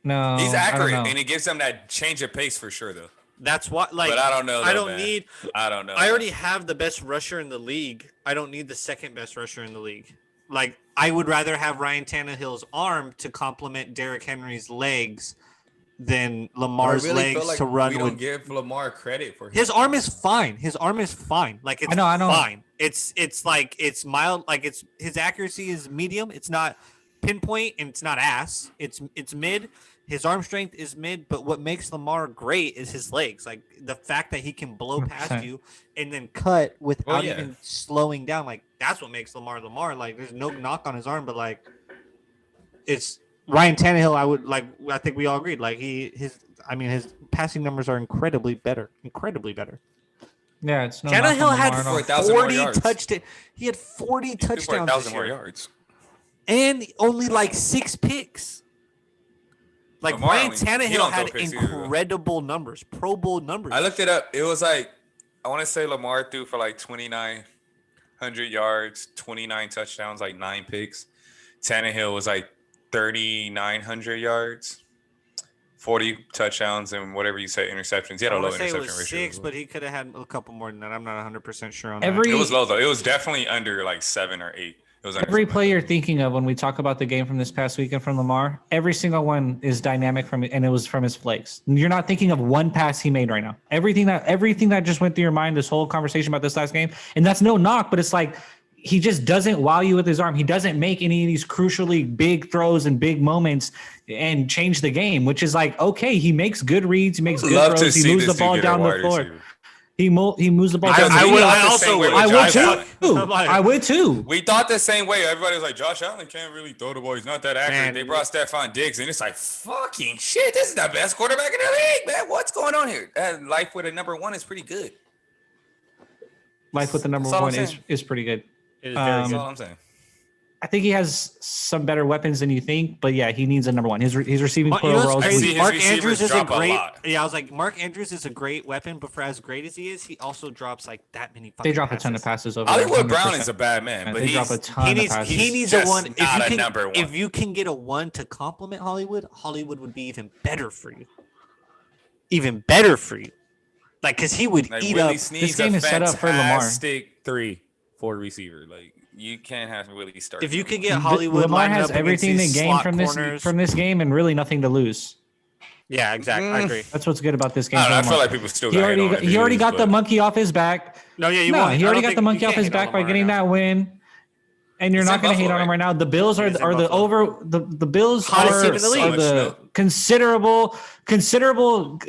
No, He's I don't accurate, know. and it gives them that change of pace for sure, though. That's what. Like, But I don't know. I though, don't man. need. I don't know. I already have the best rusher in the league. I don't need the second best rusher in the league. Like, I would rather have Ryan Tannehill's arm to complement Derrick Henry's legs than Lamar's legs to run we with. don't give Lamar credit for His arm is fine. His arm is fine. Like it's I know. fine. It's like it's mild. Like it's his accuracy is medium. It's not pinpoint, and it's not ass. It's mid. His arm strength is mid, but what makes Lamar great is his legs. Like the fact that he can blow past 100%. you and then cut without yeah. even slowing down. Like that's what makes Lamar Lamar. Like there's no knock on his arm, but like it's Ryan Tannehill. I think we all agreed. Like his passing numbers are incredibly better. Yeah, it's no Tannehill knock on had Lamar at all. 4,000 more 40 yards. touchdowns. He had 40 touchdowns this 1,000 more year. yards. And only like 6 picks. Like Lamar Ryan only- he Tannehill don't had throw picks either, though. incredible numbers, Pro Bowl numbers. I looked it up. It was like, I want to say Lamar threw for like 2,900 yards, 29 touchdowns, like 9 picks. Tannehill was like 3,900 yards, 40 touchdowns, and whatever you say, interceptions. He had I a low want to say it interception was ratio. 6, but he could have had a couple more than that. I'm not 100% sure on Every It was low, though. It was definitely under like 7 or 8. It was under Every 7. play you're thinking of when we talk about the game from this past weekend from Lamar, every single one is dynamic and it was from his flakes. You're not thinking of one pass he made right now. Everything that just went through your mind, this whole conversation about this last game, and that's no knock, but it's like he just doesn't wow you with his arm. He doesn't make any of these crucially big throws and big moments and change the game, which is like, okay, he makes good reads, he makes good Love to throws, he see moves the this dude ball get a down the wide floor. receiver. He moves the ball down. I the would. field. I also would. I would Josh Allen. too. I would too. We thought the same way. Everybody was like, Josh Allen can't really throw the ball. He's not that accurate. Man. They brought Stephon Diggs, and it's like, fucking shit, this is the best quarterback in the league, man. What's going on here? Life with a number 1 is pretty good. Life with the number That's all I'm 1 saying. is pretty good. It is very That's good. all I'm saying. I think he has some better weapons than you think, but yeah, he needs a number 1. His receiving You core know what's overall is I elite. see his Mark receivers Andrews is a drop a great. lot. Yeah, I was like, Mark Andrews is a great weapon, but for as great as he is, he also drops like that many. They fucking drop a ton of passes over. Hollywood 100%. Brown is a bad man, but They he's drop a ton He of needs. passes. He needs just a 1. If not you a can, number 1. if you can get a 1 to complement Hollywood, Hollywood would be even better for you. Even better for you, like because he would like eat Willie up. Snead's game a is set up for Lamar. fantastic 3 for receiver. Like you can't have Willie start. If you could get Hollywood, Lamar lined has up against everything to these gain slot from corners. this game and really nothing to lose. Yeah, exactly. I agree. That's what's good about this game. I don't know, I for feel Lamar. like people still he got already hate on he already videos, got the but- monkey off his back. No, yeah, you No, won't. he I already don't got the think- monkey you off can't his hate on back by Lamar getting right now. that win. And you're He's not in going to hate Buffalo, on him right? right now. The Bills are He's in the Buffalo. over the Bills Hottest are, team in the league. are the considerable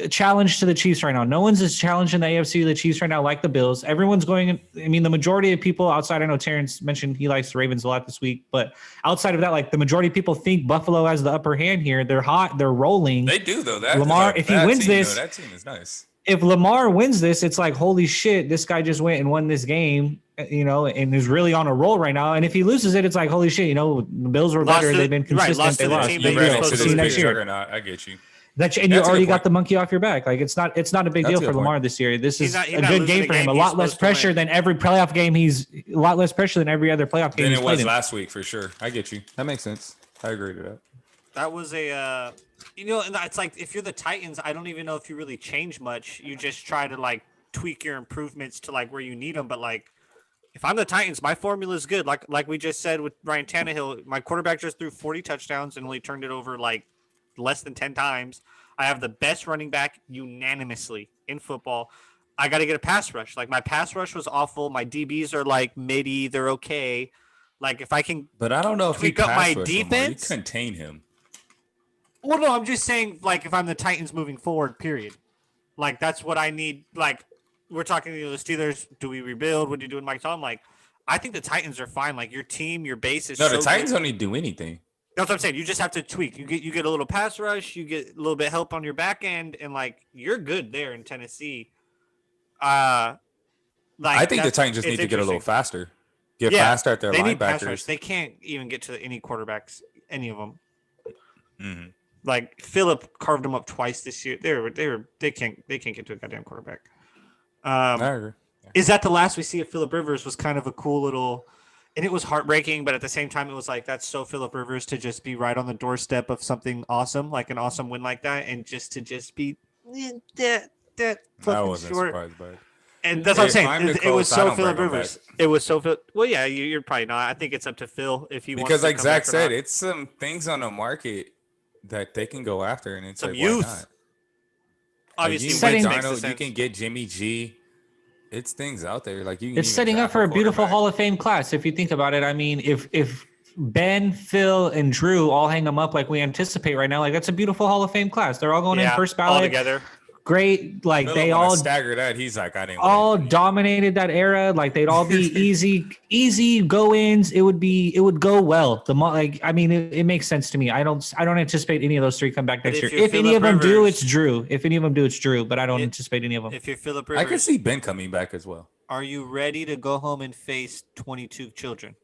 challenge to the Chiefs right now. No one's as challenging the AFC to the Chiefs right now like the Bills. Everyone's going. I mean, the majority of people outside. I know Terrence mentioned he likes the Ravens a lot this week, but outside of that, like the majority of people think Buffalo has the upper hand here. They're hot. They're rolling. They do though. That Lamar, if he wins this- that team is nice. If Lamar wins this, it's like, holy shit, this guy just went and won this game, and is really on a roll right now. And if he loses it, it's like, holy shit, the Bills were Lost better. to- They've been right, consistent. lost They to the lost. team They that you're will. supposed We'll to see lose next to. year. Juggernaut. I get you. And you That's a good already got point. the monkey off your back. Like it's not a big That's deal a for good Lamar point. this year. This He's is not- he's a not good losing game a for him. game A he's lot less supposed to win. pressure than every playoff game. He's a lot less pressure than every other playoff game Then he's it played was in. last week for sure. I get you. That makes sense. I agree to that. That was a, and it's like if you're the Titans, I don't even know if you really change much. You just try to like tweak your improvements to like where you need them. But like, if I'm the Titans, my formula is good. Like we just said with Ryan Tannehill, my quarterback just threw 40 touchdowns and only turned it over like less than 10 times. I have the best running back unanimously in football. I got to get a pass rush. Like my pass rush was awful. My DBs are like midi. They're okay. Like if I can But I don't know if he tweak up my pass rush Lamar. You defense. contain him. Well, no, I'm just saying, like, if I'm the Titans moving forward, period. Like, that's what I need. Like, we're talking to the Steelers. Do we rebuild? What do you do with Mike Tom? Like, I think the Titans are fine. Like, your team, your base is No, so the Titans good. don't need to do anything. That's what I'm saying. You just have to tweak. You get a little pass rush. You get a little bit of help on your back end, and like you're good there in Tennessee. Like I think the that's- Titans just it's need to get a little interesting. faster. Get Yeah, faster at their They need pass rush. linebackers. They can't even get to any quarterbacks, any of them. Mhm. Like Phillip carved them up twice this year. They can't get to a goddamn quarterback. I agree. Is that the last we see of Phillip Rivers? Was kind of a cool little, and it was heartbreaking, but at the same time, it was like that's so Phillip Rivers to just be right on the doorstep of something awesome, like an awesome win like that, and just to be that I fucking wasn't short. surprised by it. And that's what I'm If saying. I'm the It was coach, I so don't Phillip bring him Rivers. It was so Phil. Well, yeah, you're probably not. I think it's up to Phil if he wants Because to like come Zach back or said, not. it's some things on the market that they can go after, and it's Some like, youth. why not? Obviously, like, you setting- Wentz can makes get the Darnold, you sense. can get Jimmy G. It's things out there. Like you can It's even setting up draft for a beautiful quarterback. Hall of Fame class. If you think about it, I mean, if Ben, Phil, and Drew all hang them up like we anticipate right now, like that's a beautiful Hall of Fame class. They're all going in first all ballot. together. Great, like Phillip, they when I all stagger that. He's like, I didn't all win. dominated that era. Like they'd all be easy go-ins. It would go well. I mean, it makes sense to me. I don't anticipate any of those three come back But next if year. you're If any Phillip of them do, Rivers- it's Drew. If any of them do, it's Drew. But I don't If- anticipate any of them. If you're Philip I could Rivers, see Ben coming back as well. are you ready to go home and face 22 children?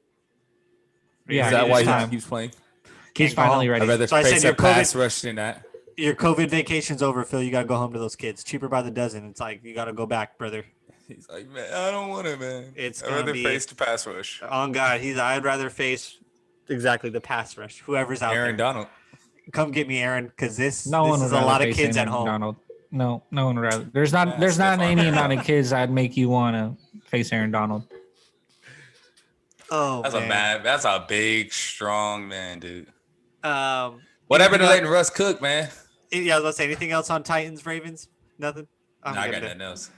Are you Yeah, Is ready that to why do time. he keeps playing? He's Can't go finally home. ready. I'd rather So I said face your a pass COVID- rush than that. Your COVID vacation's over, Phil. You got to go home to those kids. Cheaper by the dozen. It's like you got to go back, brother. He's like, man, I don't want it, man. It's I'd gonna rather be- face the pass rush. On God, I'd rather face exactly the pass rush. Whoever's out Aaron there. Donald. Come get me, Aaron, because this No one is would a rather lot of face kids at Aaron home. Donald. No one would rather. There's not Stephon any Diggs. amount of kids I'd make you want to face Aaron Donald. Oh, man. That's a big, strong man, dude. anything What happened to else- letting Russ cook, man? Yeah, I was gonna say anything else on Titans, Ravens? Nothing. I'm Nah, I good got to- nothing else.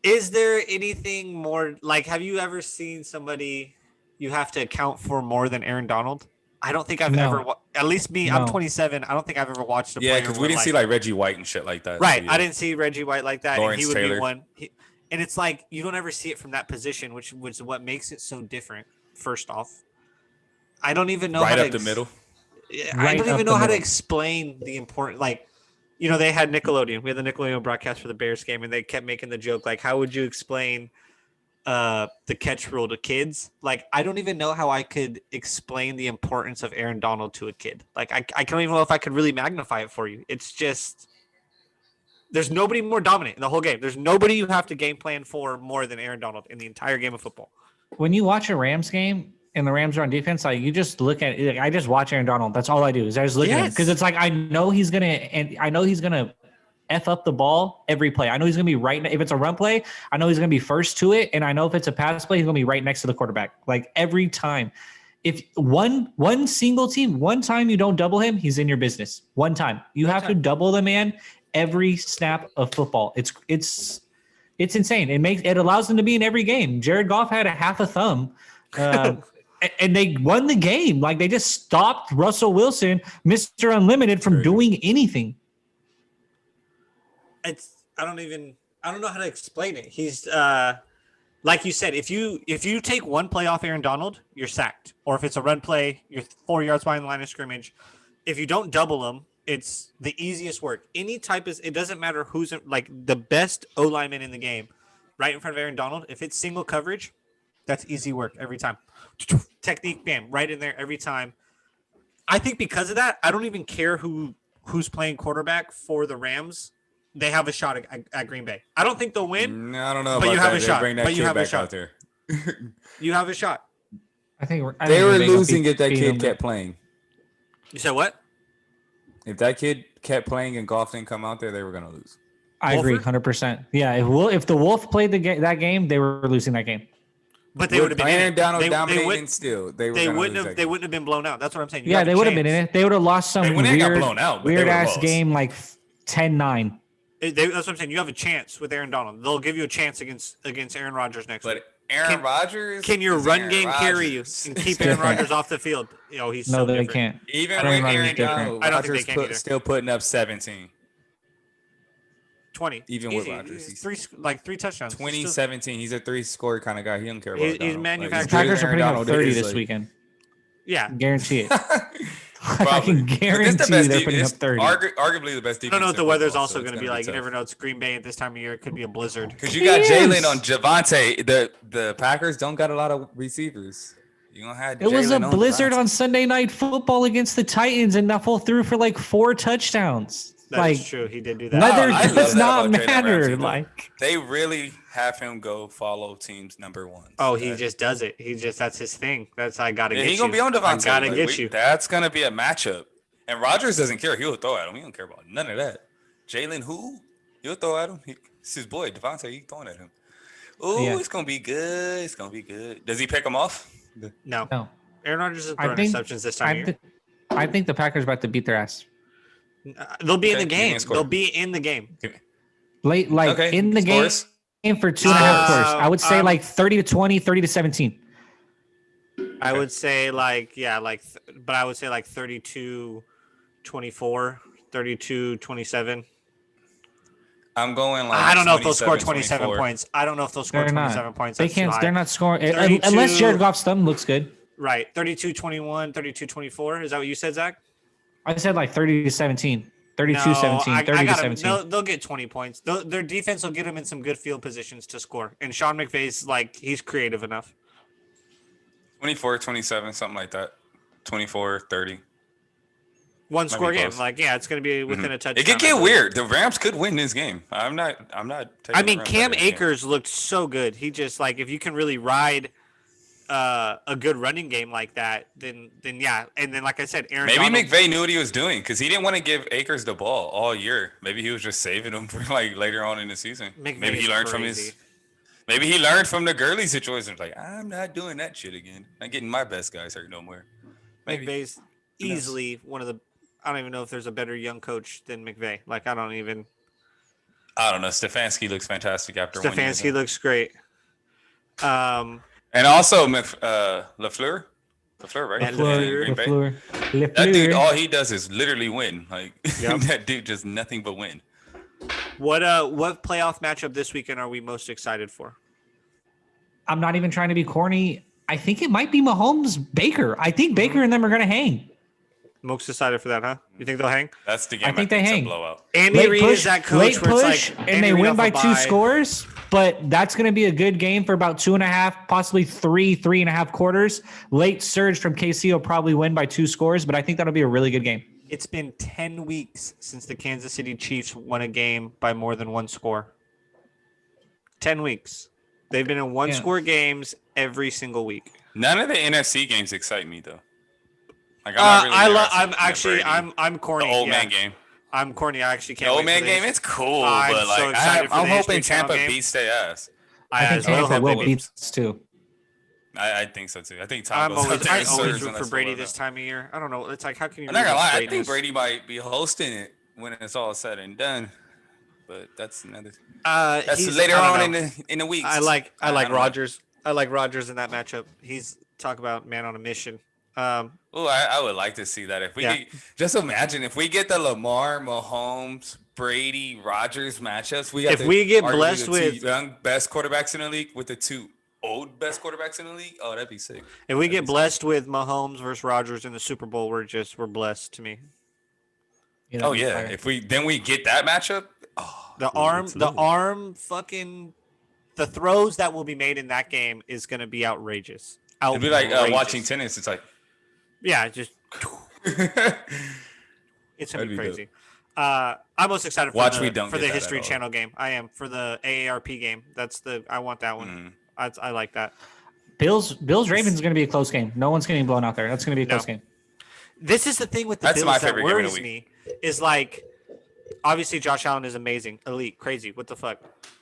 Is there anything more like? Have you ever seen somebody you have to account for more than Aaron Donald? I don't think I've No. ever. At least me. I'm No. 27. I don't think I've ever watched a Yeah, player because we where, didn't see like Reggie White and shit like that. right. so, yeah. I didn't see Reggie White like that, and Lawrence he would Taylor. be one. And it's like you don't ever see it from that position, which was what makes it so different. First off, I don't even know Right how up to the middle. I Right don't up even the know how to middle. explain the important, like, you know, they had Nickelodeon. We had the Nickelodeon broadcast for the Bears game, and they kept making the joke, like, how would you explain the catch rule to kids? Like, I don't even know how I could explain the importance of Aaron Donald to a kid. Like, I don't even know if I could really magnify it for you. It's just, there's nobody more dominant in the whole game. There's nobody you have to game plan for more than Aaron Donald in the entire game of football. When you watch a Rams game and the Rams are on defense, like you just look at it. I just watch Aaron Donald. That's all I do is I just look at him Yes. because it's like I know he's gonna f up the ball every play. I know he's gonna be right. If it's a run play, I know he's gonna be first to it, and I know if it's a pass play, he's gonna be right next to the quarterback. Like every time. If one single team, one time you don't double him, he's in your business. One time you have to double the man every snap of football. It's insane. It allows them to be in every game. Jared Goff had a half a thumb. And they won the game. Like they just stopped Russell Wilson, Mr. Unlimited, from Crazy. doing anything. I don't know how to explain it. He's like you said, if you take one play off Aaron Donald, you're sacked. Or if it's a run play, you're 4 yards behind the line of scrimmage. If you don't double him, it's the easiest work. Any type is, it doesn't matter who's like the best O lineman in the game, right in front of Aaron Donald. If it's single coverage, that's easy work every time. Technique, bam, right in there every time. I think because of that, I don't even care who's playing quarterback for the Rams. They have a shot at Green Bay. I don't think they'll win. No, I don't know But about you have that. a They shot. bring that But you kid have a back shot. out there. You have a shot. I think They were Green Bay gonna losing if that beat kid them. kept playing. You said what? If that kid kept playing and Goff didn't come out there, they were gonna lose. I agree, Wolford? 100%. Yeah, if the Wolf played that game, they were losing that game. But they would have been in Aaron it. Donald They dominating would- still. They They gonna wouldn't lose have. that They game. wouldn't have been blown out. That's what I'm saying. You Yeah, have a they would have been in chance. it. They would have lost some They wouldn't have got weird, blown out, but they weird would've ass lost. game like 10-9. That's what I'm saying. You have a chance with Aaron Donald. They'll give you a chance against Aaron Rodgers next week. But Aaron Rodgers. Can your is run Aaron game carry you Rodgers. and keep Aaron Rodgers off the field? You know, he's No, so they different. can't. Even Aaron when Rodgers Aaron is different. Donald, I don't think Rodgers they can either. still putting up 17. 20. Even with Easy. Rodgers, He's he's three touchdowns. 2017. He's a 3-score kind of guy. He don't care about He's Donald. manufactured. The Packers are Aaron putting up Donald 30 is, this like- weekend. Yeah. Guarantee it. I Probably. can But this guarantee the best they're defense- putting up it's 30. Arguably the best defense. I don't know what the in weather's football, also so it's going to be gonna like. You tough. never know. It's Green Bay at this time of year. It could be a blizzard. Because you got Yes. Jalen on Javante. The Packers don't got a lot of receivers. You gonna have It was a Jalen on blizzard Javonte. on Sunday Night Football against the Titans, and Nuffle threw for like 4 touchdowns. That's Like true. He did do that. weather I love does that not about Jalen matter. Ramsey, though. Like They really have him go follow teams number one. Oh, he just does it. That's his thing. That's I gotta Yeah, get he you. gonna be on Devontae. I gotta Like, get you. That's gonna be a matchup. And Rodgers doesn't care. He'll throw at him. He don't care about none of that. Jalen, who? He'll throw at him. It's his boy, Devontae. He throwing at him. Ooh, Yeah. it's gonna be good. It's gonna be good. Does he pick him off? No. no, Aaron Rodgers is I throwing think- interceptions this time of year. I think the Packers are about to beat their ass They'll be in Okay, the you game. can score. They'll be in the game. late, like Okay, in the scores. game for 2.5 scores. I would say Um, like 30-20, 30-17. I Okay. would say but I would say like 32-24, 32-27. I'm going like I don't know if they'll score 27, 27 points. I don't know if they'll score They're 27 not. points. They That's too can't. high. They're not scoring 32 unless Jared Goff's thumb looks good. Right. 32-21, 32-24. Is that what you said, Zach? I said like 30-17, 32-17, I 30-17. they'll get 20 points. Their defense will get them in some good field positions to score. And Sean McVay's like, he's creative enough. 24, 27, something like that. 24, 30. One Might score be game. close. Like, yeah, it's going to be within a touchdown. It could I get believe. weird. The Rams could win this game. I'm not taking I the mean, Rams Cam out of this game. Akers looked so good. He just like, if you can really ride a good running game like that, then yeah. And then, like I said, Aaron Maybe Donald, McVay knew what he was doing because he didn't want to give Akers the ball all year. Maybe he was just saving him for like later on in the season. McVay Maybe he is learned crazy. Maybe he learned from the Gurley situation. Like, I'm not doing that shit again. Not getting my best guys hurt no more. Maybe. McVay's Who knows? easily one of the. I don't even know if there's a better young coach than McVay. Like, I don't even. I don't know. Stefanski looks fantastic after 1 year. Stefanski looks great. And also LaFleur, right? Matt LaFleur, Green Bay. LaFleur. That dude, all he does is literally win. Like Yep. that dude does nothing but win. What playoff matchup this weekend are we most excited for? I'm not even trying to be corny. I think it might be Mahomes Baker. I think Baker and them are going to hang. Most excited for that, huh? You think they'll hang? That's the game. I think they think's a hang. blowout. Andy Reid is that coach late where push, it's like and Andy they Reid win off by a 2 bye. scores. But that's going to be a good game for about 2.5, possibly 3.5 quarters. Late surge from KC will probably win by 2 scores, but I think that'll be a really good game. It's been 10 weeks since the Kansas City Chiefs won a game by more than 1 score. 10 weeks. They've been in one-score games every single week. None of the NFC games excite me though. Like I'm not really I'm corny. the old yeah. man game. I'm corny. I actually The can't. old wait man for this. game, it's cool, I'm but so like excited for I'm the hoping History Channel Tampa game. beats their ass. I think as well Tampa hope will they beat do. us too. I think so too. I think I Tom goes out there and always serves root and for that's Brady what this it is. time of year. I don't know. It's like, how can you? I'm not root gonna lie. against I think greatness? Brady might be hosting it when it's all said and done. But that's another. That's He's- later I on don't know. in the week. I like don't know. Rodgers. I like Rodgers in that matchup. He's talk about man on a mission. Oh, I would like to see that. If we Yeah. could, just imagine if we get the Lamar, Mahomes, Brady, Rodgers matchups. We got If we get arguably blessed the with- two young best quarterbacks in the league with the 2 old best quarterbacks in the league. Oh, that'd be sick. If we That'd get be blessed with Mahomes versus Rodgers in the Super Bowl, we're blessed to me. You know, Oh yeah. If we get that matchup. Oh, The throws that will be made in that game is going to be outrageous. it'd be like Outrageous. watching tennis. It's like. Yeah, just it's gonna That'd be be crazy. I'm most excited for Watch we don't for get the that at History all. Channel game. I am for the AARP game. I want that one. I like that. Bills Ravens is going to be a close game. No one's getting blown out there. That's going to be a close No. game. This is the thing with the That's my Bills that favorite game of the worries week. me is like, obviously Josh Allen is amazing, elite, crazy. What the fuck?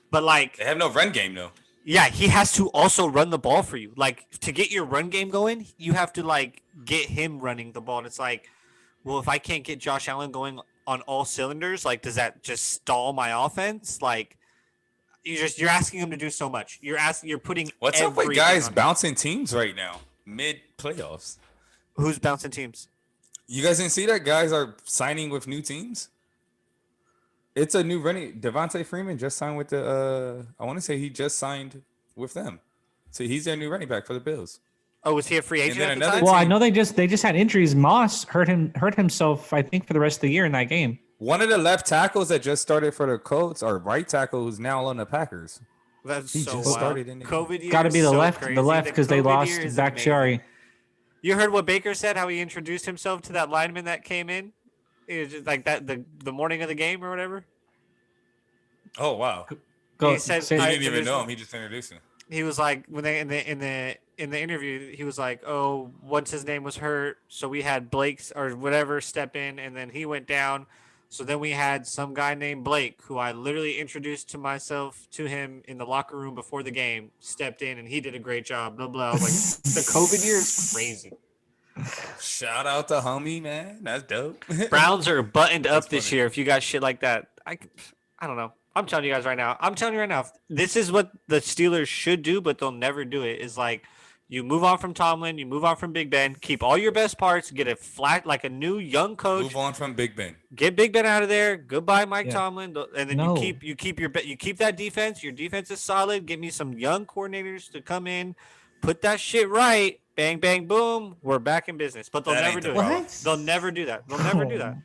But like, They have no run game though. yeah, he has to also run the ball for you. Like, to get your run game going, you have to like get him running the ball. And it's like, well, if I can't get Josh Allen going on all cylinders, like, does that just stall my offense? Like, you're asking him to do so much. You're putting What's up with everything guys on him. bouncing teams right now mid playoffs? Who's bouncing teams? You guys didn't see that guys are signing with new teams? It's a new running. Devontae Freeman just signed with the. I want to say he just signed with them, so he's their new running back for the Bills. Oh, was he a free agent then at the another time? Well, I team- know they just had injuries. Moss hurt himself, I think, for the rest of the year in that game. One of the left tackles that just started for the Colts, or right tackle who's now on the Packers. That's He so just wild. started in the game. COVID year Got to is be the so left, crazy. the left because they COVID lost year is Bakhtiari. amazing. You heard what Baker said? How he introduced himself to that lineman that came in? It was just like that the morning of the game or whatever. Oh wow! Go, He said- say- He I- didn't even there's know no- him. He just introduced him. He was like when they in the interview, he was like, "Oh, once his name was hurt, so we had Blake's or whatever step in, and then he went down. So then we had some guy named Blake, who I literally introduced to him in the locker room before the game, stepped in, and he did a great job. Blah blah." I was like, the COVID year is crazy. Shout out to homie, man. That's dope. Browns are buttoned up That's this funny. year. If you got shit like that, I don't know. I'm telling you guys right now. This is what the Steelers should do, but they'll never do it. Is like You move on from Tomlin. You move on from Big Ben. Keep all your best parts. Get a flat, like a new young coach. Move on from Big Ben. Get Big Ben out of there. Goodbye, Mike Yeah. Tomlin. And then No. you keep that defense. Your defense is solid. Get me some young coordinators to come in, put that shit right. Bang, bang, boom. We're back in business. But they'll That never ain't do the it. problem. They'll never do that. They'll never do that.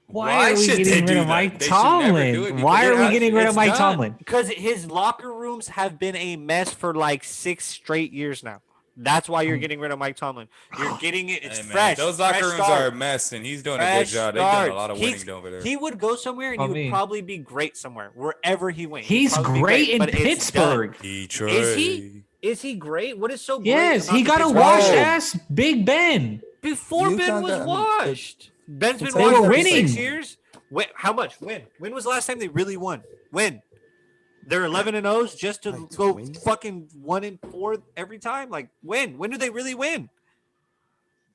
Why are we should they getting rid do of that? Mike They should never do Tomlin? it because Why it are we has- getting rid of It's Mike done. Tomlin? Because his locker rooms have been a mess for like 6 straight years now. That's why you're getting rid of Mike Tomlin. You're getting it. It's Hey, man, fresh. Those locker fresh rooms start. are a mess, and he's doing a good Fresh job. They've done start. a lot of winning over there. He would go somewhere and he I would mean- probably be great somewhere, wherever he went. He's He'd probably be great in but it's done. Pittsburgh. Detroit. Is he? Is he great? What is so great? Yes, about he the got a Pittsburgh wash Steelers? ass Big Ben. Before You Ben found was that- washed. Ben's been They washed were for winning. 6 years. When, how much? When? When was the last time they really won? When? They're 11-0s just to Like, go win? fucking 1-4 every time. Like when? When do they really win?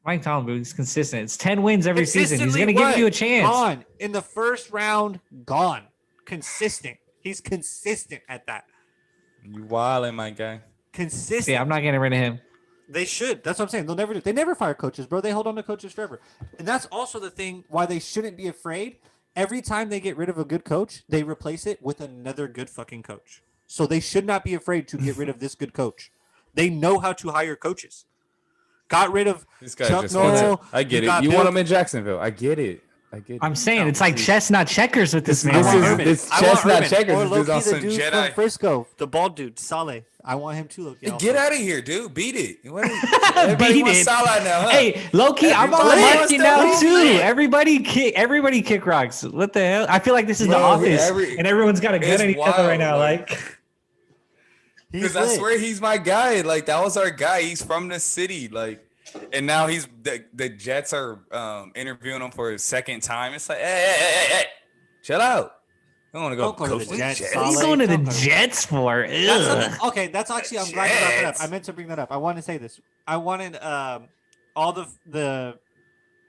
Mike Tomlin is consistent. It's 10 wins every season. He's Consistently going to give you a what? chance. Gone in the first round. Gone. Consistent. He's consistent at that. You wildin', my guy. Consistent. Yeah, I'm not getting rid of him. They should. That's what I'm saying. They'll never do. They never fire coaches, bro. They hold on to coaches forever. And that's also the thing why they shouldn't be afraid. Every time they get rid of a good coach, they replace it with another good fucking coach. So they should not be afraid to get rid of this good coach. They know how to hire coaches. Got rid of This guy Chuck just wants Noll. it. I get You it. got You Bill- want him in Jacksonville? I get it. I get it. I'm saying No, it's like please. chess, not checkers with this This man. is- I want right Urban. it's I want chestnut Urban. checkers. Or This Loki, is the also dude Jedi. from Frisco, the bald dude, Saleh. I want him too, Loki. Hey, also. get out of here, dude. Beat it. Everybody Beat wants it. Salah now, huh? Hey, Loki, I'm on the Everybody market wants now that too. movement. Everybody kick rocks. What the hell? I feel like this is the Bro, office, every- and everyone's got a gun it's at each other right wild, now. like- Like, He's Because I lit. swear he's my guy. Like that was our guy. He's from the city. Like, and now he's the Jets are interviewing him for his second time. It's like, hey, chill out. I don't want to go Don't go to coach the the Jets, Jets. Salah. he's going to the Don't go. Jets for. That's Ugh. something- okay, that's actually I'm glad you brought that up. Jets. I meant to bring that up. I want to say this. I wanted all the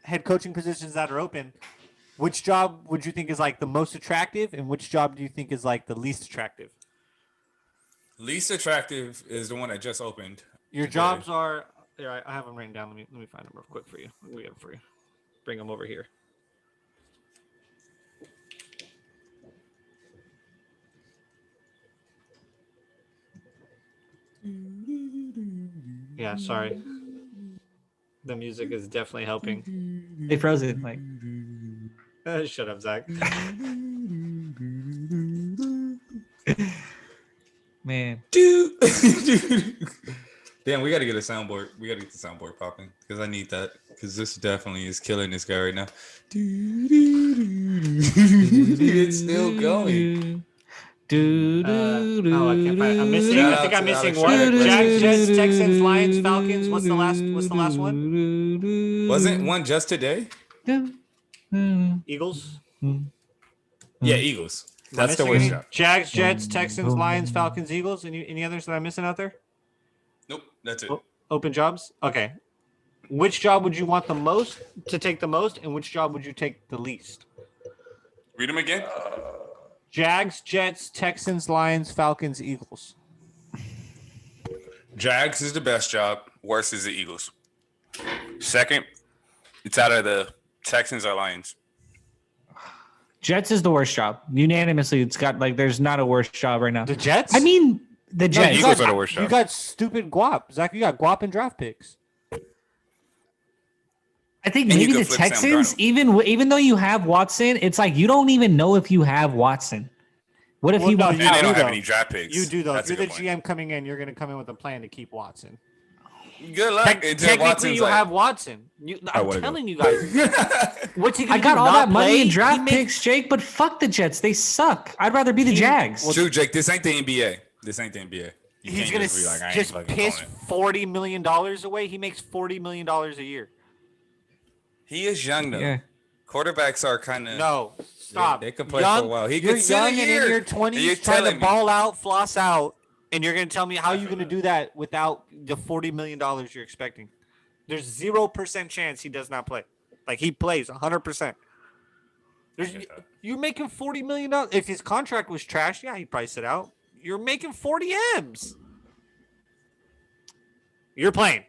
head coaching positions that are open. Which job would you think is like the most attractive, and which job do you think is like the least attractive? Least attractive is the one that just opened. Your today. jobs are. Here, I have them written down. Let me find them real quick for you. Let me get them for you. Bring them over here. Yeah, sorry. The music is definitely helping. They froze it. Like, Shut up, Zach. man, Dude. Damn, we got to get a soundboard. We got to get the soundboard popping because I need that because this definitely is killing this guy right now. It's still going. Oh, I can't find. I'm missing. Shout I out think I'm to missing Alex one. Rodriguez. Jags, Jets, Texans, Lions, Falcons. What's the last one? Wasn't one just today? Eagles. Yeah, Eagles. Am I That's the missing worst any? job. Jags, Jets, Texans, Lions, Falcons, Eagles. Any others that I'm missing out there? Nope, that's it. Oh. Open jobs. Okay. Which job would you want the most to take the most, and which job would you take the least? Read them again. Jags, Jets, Texans, Lions, Falcons, Eagles. Jags is the best job. Worst is the Eagles. Second, it's out of the Texans or Lions. Jets is the worst job. Unanimously, it's got like there's not a worse job right now. The Jets. I mean, the No, Jets. you Eagles got, are the worst you job. got stupid guap, Zach. You got guap and draft picks. I think And you maybe could the flip Sam Texans, Darnold. even though you have Watson, it's like you don't even know if you have Watson. What if Well, he no, wants you And they do, don't have though. any draft picks. You do though. That's If a you're the good point. GM coming in, you're going to come in with a plan to keep Watson. Good luck. until Technically, Watson's you like- have Watson. I'm wanna go. telling you guys. What's he I going to got do? all not that money play? in He draft makes- picks, Jake, but fuck the Jets. They suck. I'd rather be the Jags. True, Jake. This ain't the NBA. This ain't the NBA. You He's can't going just be like, I to ain't just fucking piss calling it. $40 million away. He makes $40 million a year. He is young though. Yeah. Quarterbacks are kind of No, stop. They could play for a while. He you're could sit a young and in year. your And 20s you're trying to telling me- ball out, floss out, and you're going to tell me how you're going to do that without the $40 million you're expecting. There's 0% chance he does not play. Like, he plays 100%. You're making $40 million. If his contract was trash, yeah, he'd probably sit out. You're making 40 M's. You're playing.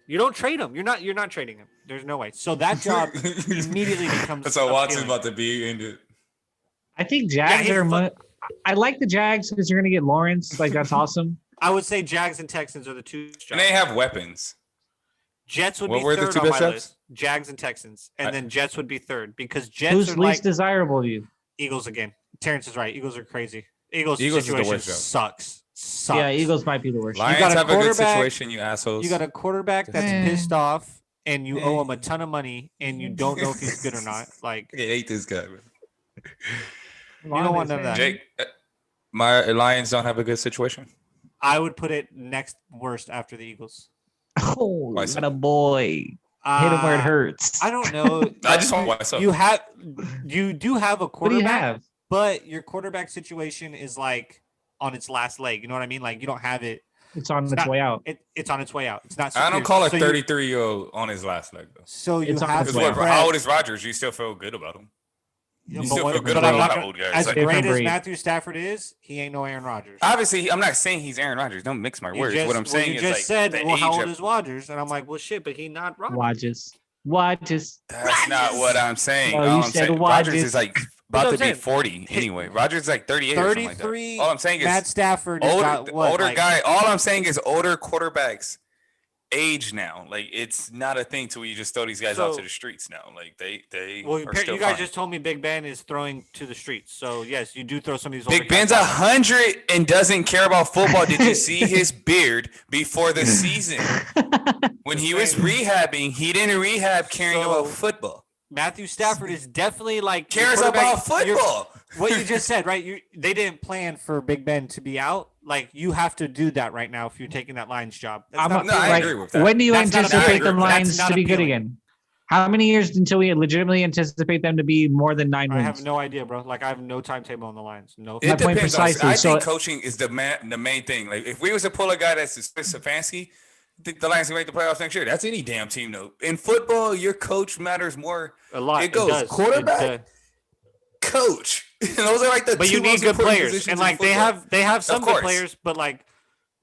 You don't trade him. You're not trading him. There's no way. So that job immediately becomes. That's how Watson's appealing. about to be into. I think Jags he's are. I like the Jags because you're gonna get Lawrence. Like that's awesome. I would say Jags and Texans are the two. And they have weapons. Jets would What be were the third two on my best jobs? list. Jags and Texans, and then Jets would be third because Jets Who's are least like desirable to you? Eagles again. Terrence is right. Eagles are crazy. Eagles Eagles is the situation worst job. sucks. Sucks. Yeah, Eagles might be the worst. Lions got a have a good quarterback- situation, you assholes. You got a quarterback that's Eh. pissed off, and you owe him a ton of money, and you don't know if he's good or not. Like I hate this guy, man. you don't want none of that. Jake, my Lions don't have a good situation. I would put it next worst after the Eagles. Oh, Why so? what a boy! Hit him where it hurts. I don't know. I just want myself. You do have a What do you quarterback, have? but your quarterback situation is like on its last leg. You know what I mean? Like you don't have it. It's on its not- way out. It's on its way out. It's not. I don't superior. call a So you- 33-year-old on his last leg, though. So you It's on have its Because way to out. what, prep- how old is Rodgers? You still feel good about him. Yeah, You but still what- feel good but about I'm a not lot of gonna- old guys. As Like, great Different as breed. Matthew Stafford is, he ain't no Aaron Rodgers. obviously, I'm not saying he's Aaron Rodgers. Don't mix my You words. just- What I'm well, saying you is just like said, the well, how age old of- is Rodgers? And I'm like, well, shit, but he not Rodgers. Watches. That's not what I'm saying. No, All you I'm said saying, Rodgers Rodgers. is like That's about what to I'm be saying. 40 anyway. Rodgers is like 38 or something like 33. that. All I'm saying is Matt Stafford has older, got what? older like, guy. All I'm saying is older quarterbacks age now. Like it's not a thing to where you just throw these guys out So- to the streets now. Like they Well, are still you guys fine. just told me Big Ben is throwing to the streets. So yes, you do throw some of these. Big older Ben's guys out. 100 and doesn't care about football. Did you see his beard before the season? When he was rehabbing, he didn't rehab caring So- about football. Matthew Stafford is definitely like your Cares quarterback- about your- football. What you just said, right? They didn't plan for Big Ben to be out. Like you have to do that right now if you're taking that Lions job. That's not No, I appealing. agree with that. When do you That's not anticipate appealing. them That's Lions not to be good appealing. again? How many years until we legitimately anticipate them to be more than 9 I wins? have no idea, bro. Like I have no timetable on the Lions. No. My It point depends. I precisely. So- think coaching is the main thing. Like if we was to pull a guy that's Stefanski, I think the Lions can make the playoffs next year. That's any damn team, though. In football, your coach matters more. A lot. It goes does. quarterback, It does. Coach. Those are like the But two you need most good important players, positions and in like they football. have some good course. players, but like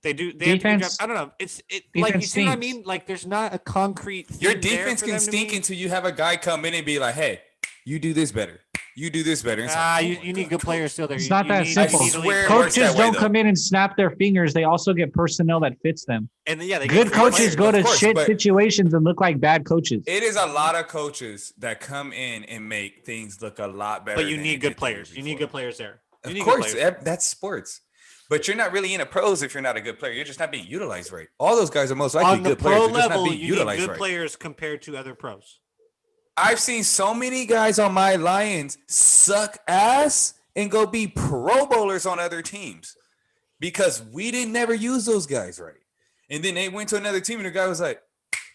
they do. They Defense- have to, I don't know. It's like you defense see what I stinks. mean. Like there's not a concrete. Your thing there defense for can them to stink me. until you have a guy come in and be like, "Hey, you do this better. You do this better." It's like, You oh my need God, good players still there. It's You- not you that need- simple. you need I elite swear it players. works that Coaches way, don't though. come in and snap their fingers. They also get personnel that fits them. And yeah, they Good get coaches players. go to of course, shit but- situations and look like bad coaches. It is a lot of coaches that come in and make things look a lot better. But you than need it good did the players. years You need before. good players there. You Of need good course, players. that's sports. But you're not really in a pros if you're not a good player. You're just not being utilized right. All those guys are most likely On the good players. pro They're just not level, being you need utilized good right. players compared to other pros. I've seen so many guys on my Lions suck ass and go be Pro Bowlers on other teams because we didn't never use those guys right. And then they went to another team and the guy was like,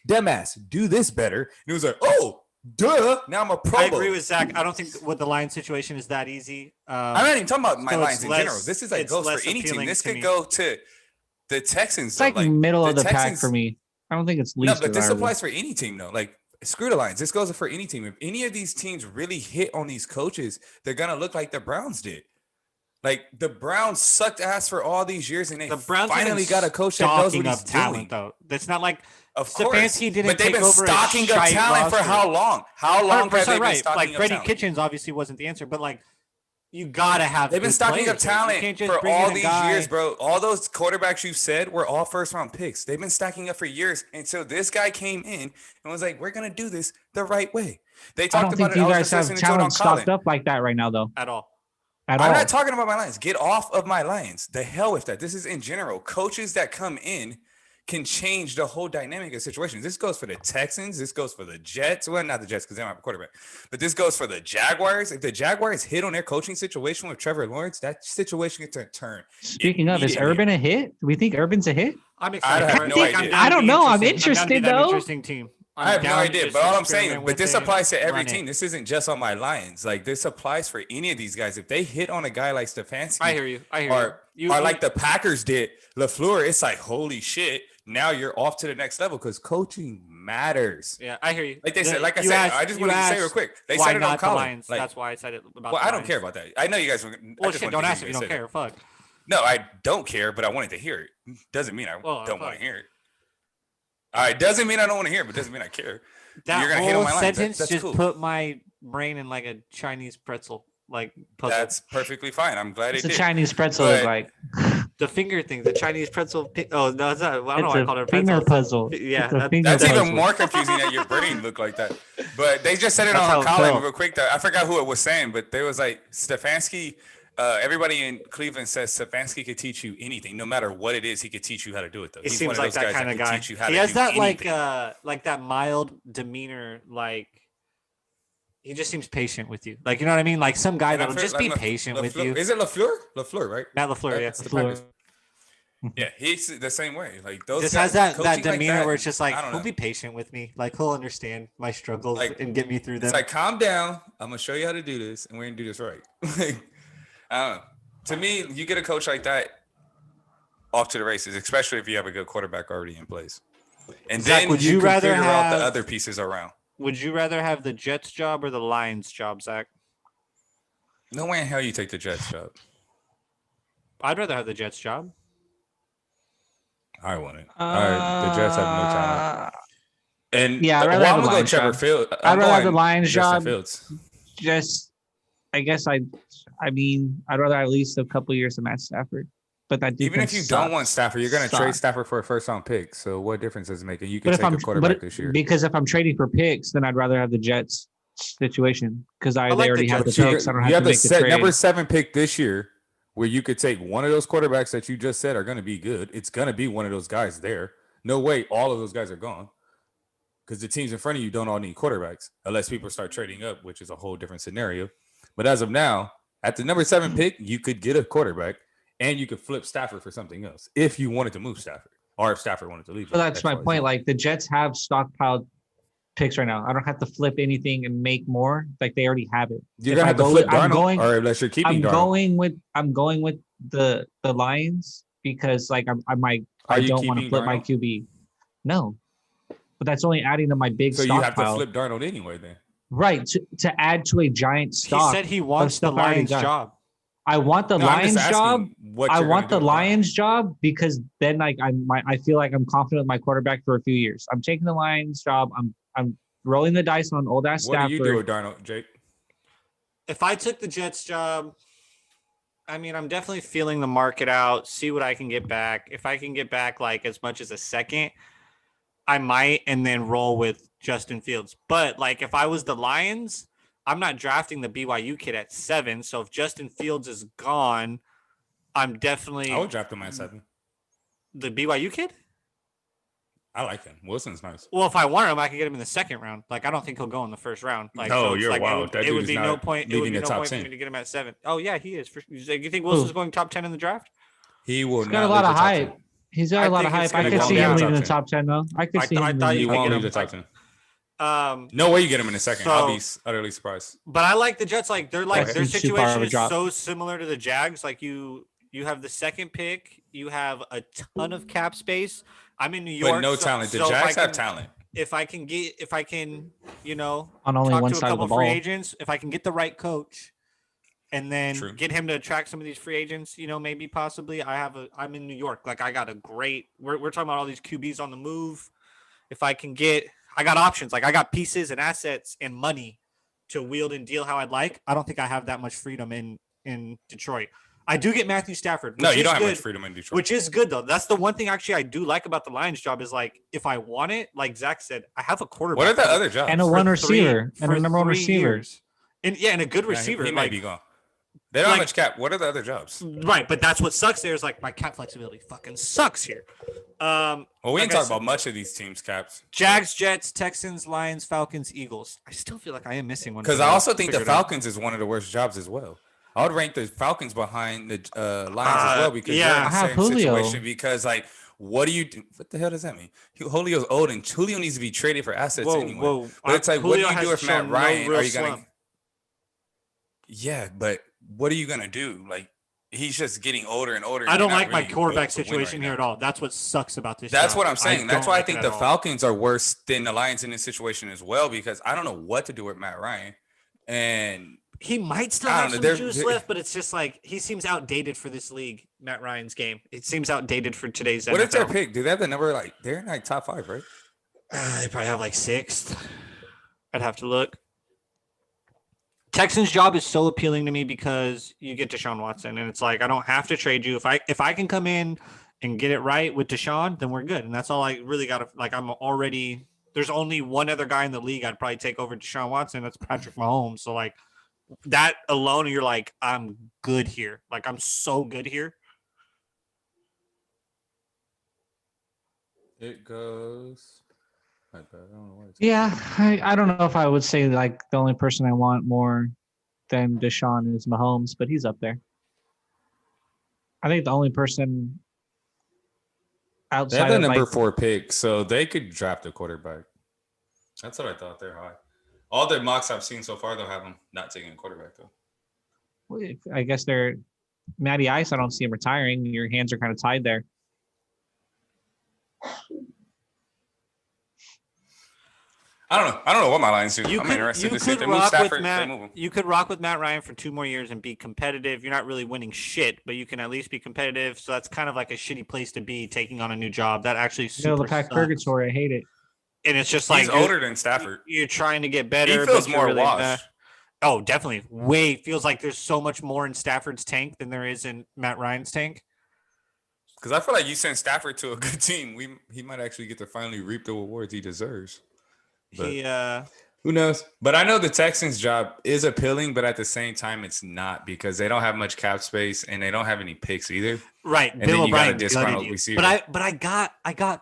"Dumbass, do this better." And it was like, "Oh, duh! Now I'm a Pro I Bowler." agree with Zach. I don't think with the Lions situation is that easy. I'm not even talking about my so it's Lions in less- general. This is like it's goes less for any team. appealing This to could me. go to the Texans. It's like, though. middle of the the pack Texans- for me. I don't think it's No, least but this desirable. applies for any team though. Like screw the Lions. This goes for any team. If any of these teams really hit on these coaches, they're gonna look like the Browns did. Like the Browns sucked ass for all these years, and they The Browns have finally been got a coach that knows stocking what up he's talent, doing. though. That's not like Of course, Stefanski didn't but they've take been over a stocking up shite talent for roster. how long? How long have they 100% been right. stocking Like up Freddie talent? Kitchens obviously wasn't the answer, but like you gotta have. They've been good stocking up players there. You talent can't just for bring in all a these guy- years, bro. All those quarterbacks you've said were all first round picks. They've been stacking up for years until this guy came in and was like, "We're gonna do this the right way." They I talked don't about think it. you I was guys just have listening to it on talent stocked Colin. up like that right now, though. at all. At I'm all. not talking about my Lions. Get off of my Lions. The hell with that. This is in general. Coaches that come in can change the whole dynamic of situations. This goes for the Texans. This goes for the Jets. Well, not the Jets because they don't have a quarterback. But this goes for the Jaguars. If the Jaguars hit on their coaching situation with Trevor Lawrence, that situation can turn. Speaking of, is immediately. Urban a hit? Do we think Urban's a hit? I'm I excited. have for it. no Like, idea. down I don't to be know. I'm down to be interested, that though. Interesting team. I have no down to idea, just but all I'm experiment saying, with but this it, applies to every run it. team. This isn't just on my Lions. Like this applies for any of these guys. If they hit on a guy like Stefanski, I hear you. I hear or you. or like the Packers did LaFleur, it's like holy shit. Now you're off to the next level because coaching matters. Yeah, I hear you. Like they said, like I You said, asked- I just you wanted to say asked real quick. They why said it on not the Colin. Lions? Like, That's why I said it about. well, the I don't Lions. care about that. I know you guys were. I Well, just shit, wanted don't to ask hear if you you don't say care. Fuck. that. No, I don't care, but I wanted to hear it. Doesn't mean I Well, don't fuck. want to hear it. All right, doesn't mean I don't want to hear, but doesn't mean I care. That You're gonna hate on whole my lines. sentence That's just cool. put my brain in like a Chinese pretzel, like puzzle. That's perfectly fine. I'm glad What's it a did. Chinese pretzel look But- like? The finger thing, the Chinese pretzel. Oh no, it's not. I don't know It's why I a call it a finger pretzel. puzzle. Yeah, It's a that- finger That's puzzle. even more confusing that your brain looked like that. But they just said it That's how on it Colin felt. real quick. Though. I forgot who it was saying, but they was like Stefanski. Everybody in Cleveland says Stefanski could teach you anything, no matter what it is. He could teach you how to do it. Though He He's seems one like those that guys kind of could guy. teach you how He to has do that anything. like that mild demeanor. Like he just seems patient with you. Like you know what I mean? Like some guy And I that'll feel just like be patient with LaFleur- you. Is it Lafleur? Lafleur, right? Matt Lafleur, yeah. That's the LaFleur. practice. Yeah, he's the same way. Like those Just guys, has that coaching like demeanor that, where it's just like I don't he'll know. be patient with me. Like he'll understand my struggles Like, and get me through them. It's like, calm down. I'm gonna show you how to do this, and we're gonna do this right. Like, I don't know. To me, you get a coach like that off to the races, especially if you have a good quarterback already in place. And Zach, then would you you can rather figure out the have- other pieces around. Would you rather have the Jets job or the Lions job, Zach? No way in hell you take the Jets job. I'd rather have the Jets job. I want it. All right, the Jets have no talent. And Yeah, I'd well, rather have I'm the gonna go Lions Trevor job. Fields. I'd rather have the Lions Justin job. Fields. Just, I guess I mean, I'd rather at least a couple years of Matt Stafford. But that Even if defense you sucks. don't want Stafford, you're gonna trade Sucks. Stafford for a first round pick. So what difference does it make? And you But can if take I'm a quarterback but this year. because if I'm trading for picks, then I'd rather have the Jets situation because like they the already have the Jets. So picks. I don't you have have to the make the trade. number 7 pick this year, where you could take one of those quarterbacks that you just said are going to be good. It's going to be one of those guys there. No way, all of those guys are gone, because the teams in front of you don't all need quarterbacks unless people start trading up, which is a whole different scenario. But as of now, at the number 7 pick, you could get a quarterback, and you could flip Stafford for something else if you wanted to move Stafford, or if Stafford wanted to leave. So that's my XYZ. point. Like the Jets have stockpiled picks right now. I don't have to flip anything and make more. Like they already have it. You're if gonna I have to go flip with- I'm Darnold, going- or unless you're keeping I'm Darnold. going with the Lions because like I Are you don't want to keeping flip my Darnold? QB. No, but that's only adding to my big So you have to stockpile. flip Darnold anyway. Then Right to add to a giant He stock. said he wants the stuff I already Lions got. job. I want the No, I'm just Lions job. asking what I you're want gonna the do with Darnold. Lions job because then like I feel like I'm confident with my quarterback for a few years. I'm taking the Lions job. I'm rolling the dice on old ass What Stafford. do you do with Darnold, Jake? If I took the Jets job, I mean, I'm definitely feeling the market out, see what I can get back. If I can get back like as much as a second, I might, and then roll with Justin Fields. But like if I was the Lions, I'm not drafting the BYU kid at 7. So if Justin Fields is gone, I'm definitely I would draft him at 7. the BYU kid. I like him. Wilson's nice. Well, if I want him, I can get him in the second round. Like I don't think he'll go in the first round. Like No, it's you're like, wild. It would, That it dude would is be not no point. It would leaving be the no top point for 10. me to get him at 7. Oh yeah, he is. You think Wilson's going top 10 in the draft? He will He's not got a lot leave of the top hype. 10. He's got I a lot of think it's hype. I gonna could go see down him top leaving the 10. top 10 though. I could see I him thought leaving He you the could top won't get leave him. the top 10. Um, No way you get him in a second. I'll be So- utterly surprised. but I like the Jets. Like they're like That their seems too far of situation a is drop. so similar to the Jags. Like you have the second pick. You have a ton of cap space. I'm in New York, But no so- talent. The so if I Jags have can- talent. If I can, you know, on only talk one to a side of the couple free ball. agents, if I can get the right coach, and then True. get him to attract some of these free agents, you know, maybe possibly. I'm in New York. Like I got a great. We're talking about all these QBs on the move. If I got options. Like I got pieces and assets and money to wield and deal how I'd like. I don't think I have that much freedom in Detroit. I do get Matthew Stafford. No, which you is don't have good, much freedom in Detroit. which is good though. That's the one thing actually I do like about the Lions job is like if I want it, like Zach said, I have a quarterback. What are the for- other jobs? And a for one three- receiver and for a number one 3 receiver. years. And yeah, and a good Yeah, receiver. He like, might be gone. They don't like- have much cap. What are the other jobs? right, but that's what sucks there is like my cap flexibility fucking sucks here. Well, we like didn't I talk said- about much of these teams' caps. Jags, Jets, Texans, Lions, Falcons, Eagles. I still feel like I am missing one. Because but I I'll also think the figure it out. Falcons is one of the worst jobs as well. I would rank the Falcons behind the Lions as well because yeah. they're in I the have same Julio. situation. Because like, what do you do? What the hell does that mean? Julio's old and Julio needs to be traded for assets Whoa, anyway. whoa. But it's like, what do Julio you do has if Matt shown no Ryan? real Are you gonna? slump. Yeah, but what are you gonna do? Like, he's just getting older and older. I and don't you're like not my really quarterback built to win situation right here now. at all. That's what sucks about this. That's job. what I'm saying. That's don't why I like think it the at all. Falcons are worse than the Lions in this situation as well because I don't know what to do with Matt Ryan. And He might still I have don't know, some they're- juice they're- left, but it's just like he seems outdated for this league. Matt Ryan's game. It seems outdated for today's what is their NFL. pick? Do they have the number like they're in like top 5, right? They probably have like sixth. I'd have to look. Texans job is so appealing to me because you get Deshaun Watson, and it's like I don't have to trade you. If I can come in and get it right with Deshaun, then we're good. And that's all I really got to like. I'm already there's only one other guy in the league I'd probably take over Deshaun Watson. That's Patrick Mahomes. So like that alone, you're like, I'm good here. Like I'm so good here. It goes. I don't know what it's Yeah, I don't know if I would say like the only person I want more than Deshaun is Mahomes, but he's up there. I think the only person They outside have the of number like, 4 pick, so they could draft a quarterback. That's what I thought. They're high. All the mocks I've seen so far, they'll have them not taking a quarterback though. I guess they're Matty Ice. I don't see him retiring. Your hands are kind of tied there. I don't know what my lines do. You I'm could, interested you to see if could they move rock with Stafford. They Matt. move him. You could rock with Matt Ryan for 2 more years and be competitive. You're not really winning shit, but you can at least be competitive. So that's kind of like a shitty place to be taking on a new job. That actually Middle of super the pack sucks. purgatory. I hate it. And it's just like He's older than Stafford. You're trying to get He better. feels but you're more really washed. Oh, definitely. Way feels like there's so much more in Stafford's tank than there is in Matt Ryan's tank. Because I feel like you send Stafford to a good team, he might actually get to finally reap the rewards he deserves. But He who knows? But I know the Texans' job is appealing, but at the same time, it's not because they don't have much cap space and they don't have any picks either. right. And Bill then you got a O'Brien disgruntled gutted you. receiver. But I got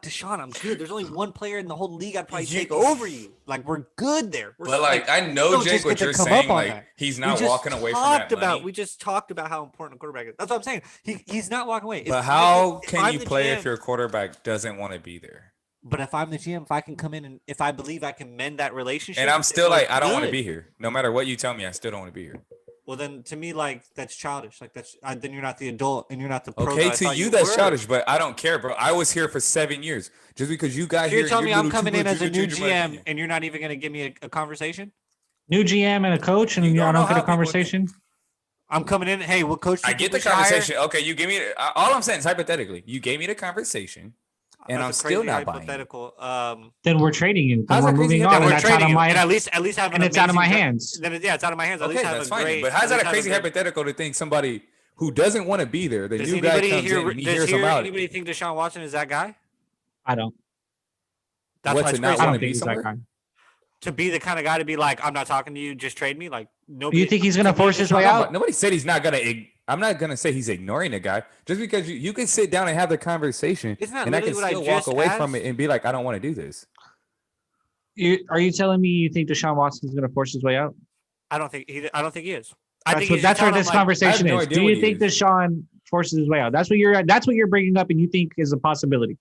Deshaun. I'm good. There's only one player in the whole league I'd probably You- take over you. Like we're good there. We're But like I know, don't Jake, just what get to you're come saying. up on Like that. he's We not just walking away from that money. We just talked about how important a quarterback is. That's what I'm saying. He's not walking away. But how if can I'm you the play GM if your quarterback doesn't want to be there? But if I'm the GM, if I can come in and if I believe I can mend that relationship, And I'm still we're like, I don't want to good. be here. No matter what you tell me, I still don't want to be here. Well, then to me, like that's childish. Like that's then you're not the adult and you're not the pro. Okay, that I to thought you that's were. childish, but I don't care, bro. I was here for 7 years. Just because you got So here, you're telling me I'm little coming too in much, as a you're new changing my GM opinion. and you're not even going to give me a conversation? New GM and a coach, and You don't I know don't get how a people conversation. I'm coming in. Hey, what coach? do I you get think the we should hire? conversation. Okay, you give me all I'm saying is hypothetically. You gave me the conversation, and That's I'm a still crazy not buying. it. hypothetical. Then we're trading you. Then How's we're that crazy moving hypothetical? on, Then and we're that's out trading of you, my and at least have and an it's out of my amazing hands. Then it's out of my hands. At Okay, least have that's a fine. great. But how's at that least a have crazy great- hypothetical to think somebody who doesn't want to be there, the Does new guy anybody comes here? in and he Does hears him out? anybody think Deshaun Watson is that guy? I don't. That's What, why to it's not crazy. I wanna don't be think he's that somewhere? guy. To be the kind of guy to be like, I'm not talking to you. Just trade me. Like nobody. You think he's gonna to me, force his Deshaun- way out? Nobody said he's not gonna. I'm not gonna say he's ignoring the guy just because you can sit down and have the conversation, Isn't that and I can literally what I still walk just away from asked? it and be like, I don't want to do this. Are you telling me you think Deshaun Watson's going to force his way out? I don't think he is. I That's think what, he's that's just where telling this him, like, conversation no is. idea Do what you he think is. Deshaun forces his way out? That's what you're bringing up, and you think is a possibility.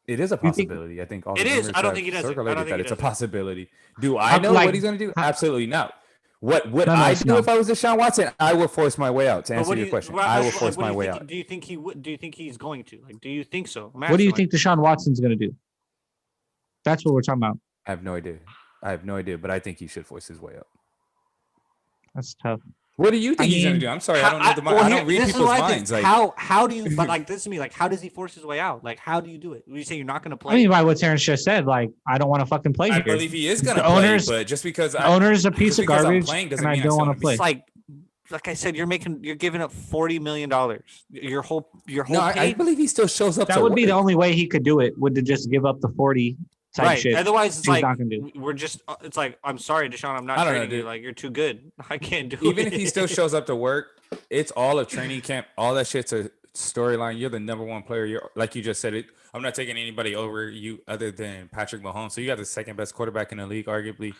It is a You think- possibility. I think all It the is. rumors I don't have think he does it. I don't circulated think that he it's a does it. possibility. Do I How- know like- what he's gonna do? how- Absolutely not. What would No, I do no. if I was Deshaun Watson? I would force my way out. To But answer what do your you- question, well, I will that's- force what do my you way think- out. Do you think he would? Do you think he's going to? Like, do you think so? I'm What do you asking, think Deshaun Watson's going to do? That's what we're talking about. I have no idea. But I think he should force his way out. That's tough. What do you think he's gonna mean, do? I'm sorry, How- I don't know the mind. well, I here- don't read this is people's what I think. minds. Like how do you? But like this to me, like how does he force his way out? Like how do you do it? You say you're not going to play. I mean, by what Terrence just said, like I don't want to fucking play I here. believe he is gonna The play, owner's- but just because The owner's a piece just of because I'm garbage, playing doesn't and I mean I don't still want wanna to be play. it's like I said, you're giving up $40 million. Your whole no, I pay. believe he still shows up. That to would be the work. only way he could do it. Would to just give up the 40 type Right. shit. Otherwise, it's He's like not gonna do. we're just. It's like I'm sorry, Deshaun. I'm not I don't know, trading you. dude. Like you're too good. I can't do it. Even if he still shows up to work, it's all a training camp. All that shit's a storyline. You're the number one player. You're like you just said it. I'm not taking anybody over you other than Patrick Mahomes. So you got the second best quarterback in the league, arguably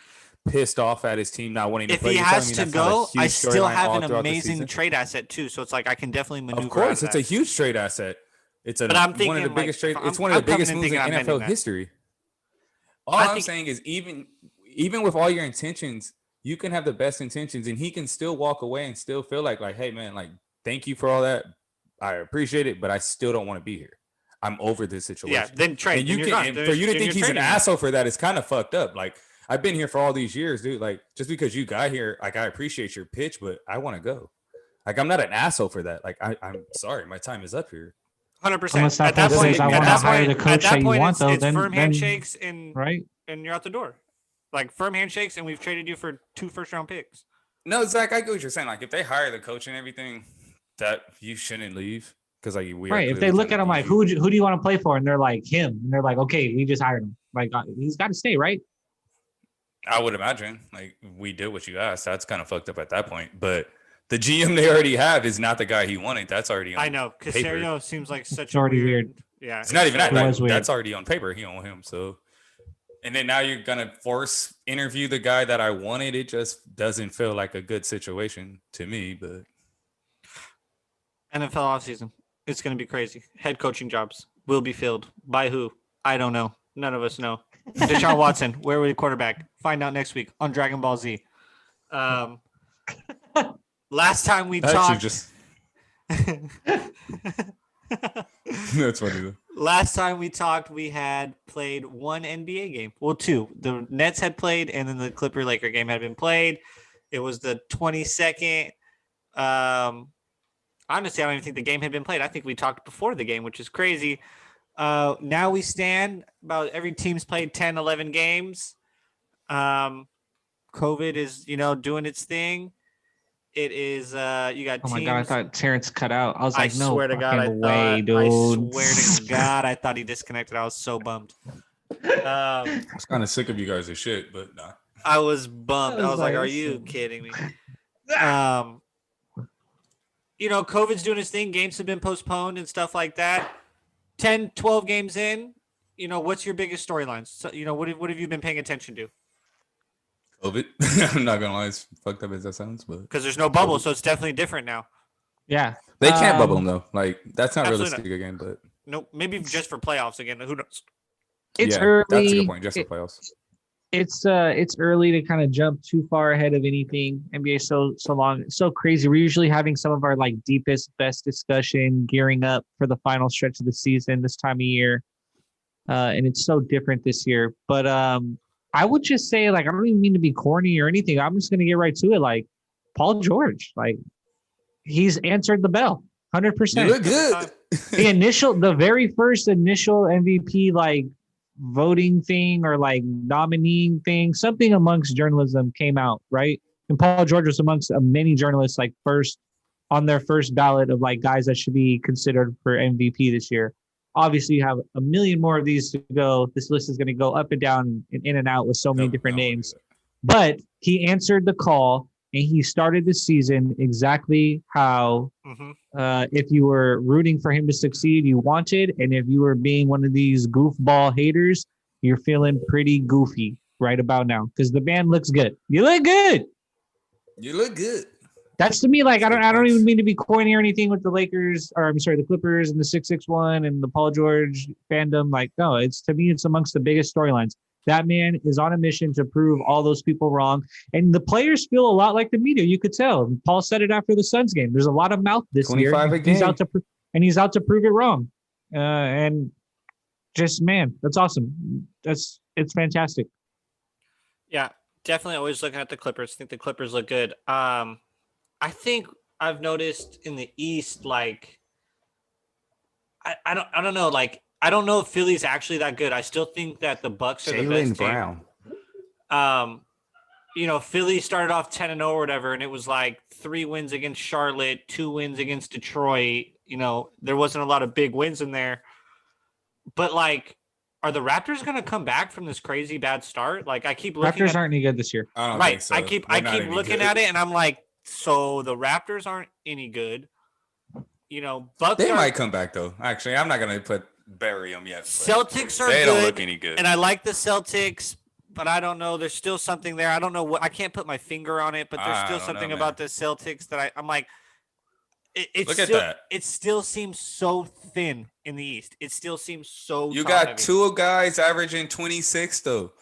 pissed off at his team not wanting to If play. he You're telling has me to that's not a go, huge I still storyline have all an throughout the amazing season? trade asset too. So it's like I can definitely maneuver. Of course, out it's of a that. huge trade asset. It's But I'm one of thinking, the like, biggest trade. I'm- It's one of I'm the biggest coming in moves in thinking I'm NFL ending that. history. All I I'm think- saying is even with all your intentions, you can have the best intentions, and he can still walk away and still feel like, hey man, like thank you for all that. I appreciate it, but I still don't want to be here. I'm over this situation. Yeah, then trade. And then you you're can gone. and Then for you to then think you're he's an trading him. asshole for that is kind of fucked up. Like I've been here for all these years, dude. Like just because you got here, like I appreciate your pitch, but I want to go. Like I'm not an asshole for that. Like I'm sorry, my time is up here. 100%. Unless that At that person point, says, "I at wanna that hire point, the at coach that that you point, want," it's, though, it's then- firm then- handshakes and right? you're out the door. Like firm handshakes, and we've traded you for 2 first-round picks. No, Zach, I get what you're saying. Like, if they hire the coach and everything, that you shouldn't leave because like we are Right. If they clearly look trying at to him use like, you. who do you want to play for? And they're like him. And they're like, okay, we just hired him. Like he's got to stay, right? I would imagine like we did what you asked. That's kind of fucked up at that point. But the GM they already have is not the guy he wanted. That's already on I know. paper. Casario seems like such It's already a weird. Yeah. It's not even that. It was Like, weird. that's already on paper. He don't want him. So, and then now you're gonna force interview the guy that I wanted. It just doesn't feel like a good situation to me. But NFL offseason. It's going to be crazy. Head coaching jobs will be filled. By who? I don't know. None of us know. Deshaun Watson, where will the quarterback? Find out next week on Dragon Ball Z. Last time we actually, talked. just that's funny though. Last time we talked, we had played one NBA game. Well, 2. The Nets had played, and then the Clipper-Laker game had been played. It was the 22nd. Honestly, I don't even think the game had been played. I think we talked before the game, which is crazy. Now we stand about every team's played 10, 11 games. COVID is, doing its thing. It is, you got Oh my teams. God. I thought Terrence cut out. I was I like, no swear to God, fucking way, dude. I swear to God, I thought he disconnected. I was so bummed. I was kind of sick of you guys as shit, but nah. I was bummed. I was like, are listen. you kidding me? COVID's doing its thing. Games have been postponed and stuff like that. 10, 12 games in, what's your biggest storylines? So, what have you been paying attention to? COVID. I'm not gonna lie, as fucked up as that sounds, but Because there's no bubble, so it's definitely different now. Yeah. they can't bubble Um, them though. Like that's not absolutely realistic again. But Nope, maybe just for playoffs again. Who knows? It's yeah, early. that's a good point. Just for playoffs. It's early to kind of jump too far ahead of anything. NBA is so long, it's so crazy. We're usually having some of our like deepest, best discussion, gearing up for the final stretch of the season this time of year, and it's so different this year. But I would just say, like, I don't even mean to be corny or anything. I'm just gonna get right to it. Like Paul George, like he's answered the bell, You 100%. look good. The very first initial MVP like voting thing or like nominating thing, something amongst journalism came out, right? And Paul George was amongst many journalists like first on their first ballot of like guys that should be considered for MVP this year. Obviously, you have a million more of these to go. This list is going to go up and down and in and out with so many different names. But he answered the call and he started the season exactly how Mm-hmm. if you were rooting for him to succeed, you wanted, and if you were being one of these goofball haters, you're feeling pretty goofy right about now because the band looks good. You look good. You look good. That's to me like I don't even mean to be corny or anything with the Lakers, or I'm sorry, the Clippers and the 661 and the Paul George fandom. Like, no, it's to me, it's amongst the biggest storylines. That man is on a mission to prove all those people wrong. And the players feel a lot like the media. You could tell. Paul said it after the Suns game. There's a lot of mouth this year. 25 a He's out game. to he's out to prove it wrong. And just, man, that's awesome. It's fantastic. Yeah, definitely always looking at the Clippers. I think the Clippers look good. I think I've noticed in the East, like, I don't know, like, I don't know if Philly's actually that good. I still think that the Bucks are the best Jaylen team. Brown. Philly started off 10-0 or whatever, and it was like 3 wins against Charlotte, 2 wins against Detroit. There wasn't a lot of big wins in there. But like, are the Raptors going to come back from this crazy bad start? Like, I keep looking Raptors at aren't any good this year. I don't right. think so. I keep They're not any looking good. at it, and I'm like, so the Raptors aren't any good. Bucks They are, might come back though. Actually, I'm not gonna bury them yet. but Celtics are they good, don't look any good. and I like the Celtics, but I don't know. There's still something there. I don't know what. I can't put my finger on it, but there's I still don't something know, about the Celtics that I'm like. It's Look at still, that. It still seems so thin in the East. It still seems so. You top got heavy. 2 guys averaging 26 though.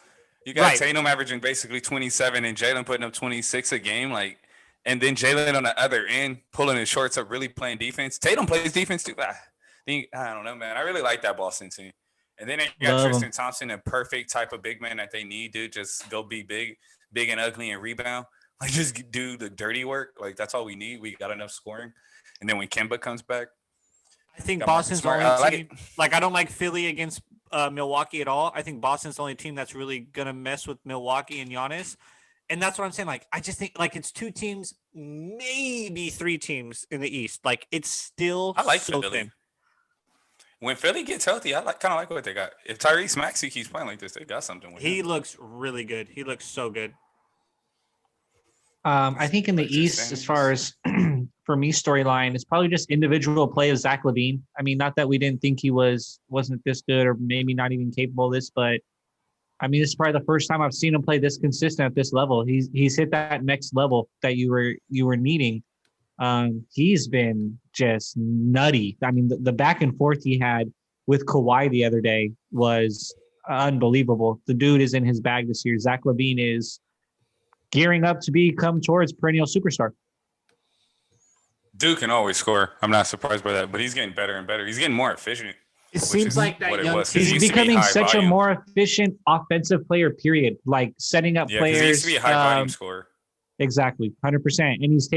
You got Right. Tatum averaging basically 27 and Jalen putting up 26 a game. Like, and then Jalen on the other end pulling his shorts up, really playing defense. Tatum plays defense too. I don't know, man. I really like that Boston team. And then you got Love 'em. Tristan Thompson, a perfect type of big man that they need, dude. Just go be big and ugly and rebound. Like, just do the dirty work. Like, that's all we need. We got enough scoring. And then when Kemba comes back, I think Got Marcus Boston's the Smart. only I like team. Like, I don't like Philly against Milwaukee at all. I think Boston's the only team that's really gonna mess with Milwaukee and Giannis. And that's what I'm saying. Like, I just think like it's 2 teams, maybe 3 teams in the East. Like, it's still I like so Philly. thin. When Philly gets healthy, I kind of like what they got. If Tyrese Maxey keeps playing like this, they got something with He him. looks really good. He looks so good. I think in the Like, just East, as far as for me storyline, it's probably just individual play of Zach LaVine. I mean, not that we didn't think he wasn't this good or maybe not even capable of this, but I mean, this is probably the first time I've seen him play this consistent at this level. He's hit that next level that you were needing. He's been just nutty. I mean, the back and forth he had with Kawhi the other day was unbelievable. The dude is in his bag this year. Zach LaVine is gearing up to become towards perennial superstar. Duke can always score. I'm not surprised by that, but he's getting better and better. He's getting more efficient. It Which seems is like what that it young was, 'cause he He's team. used to be becoming high such volume. a more efficient offensive player, period. Like setting up Yeah, because he used players. to be a high volume scorer. Exactly, 100%. And he's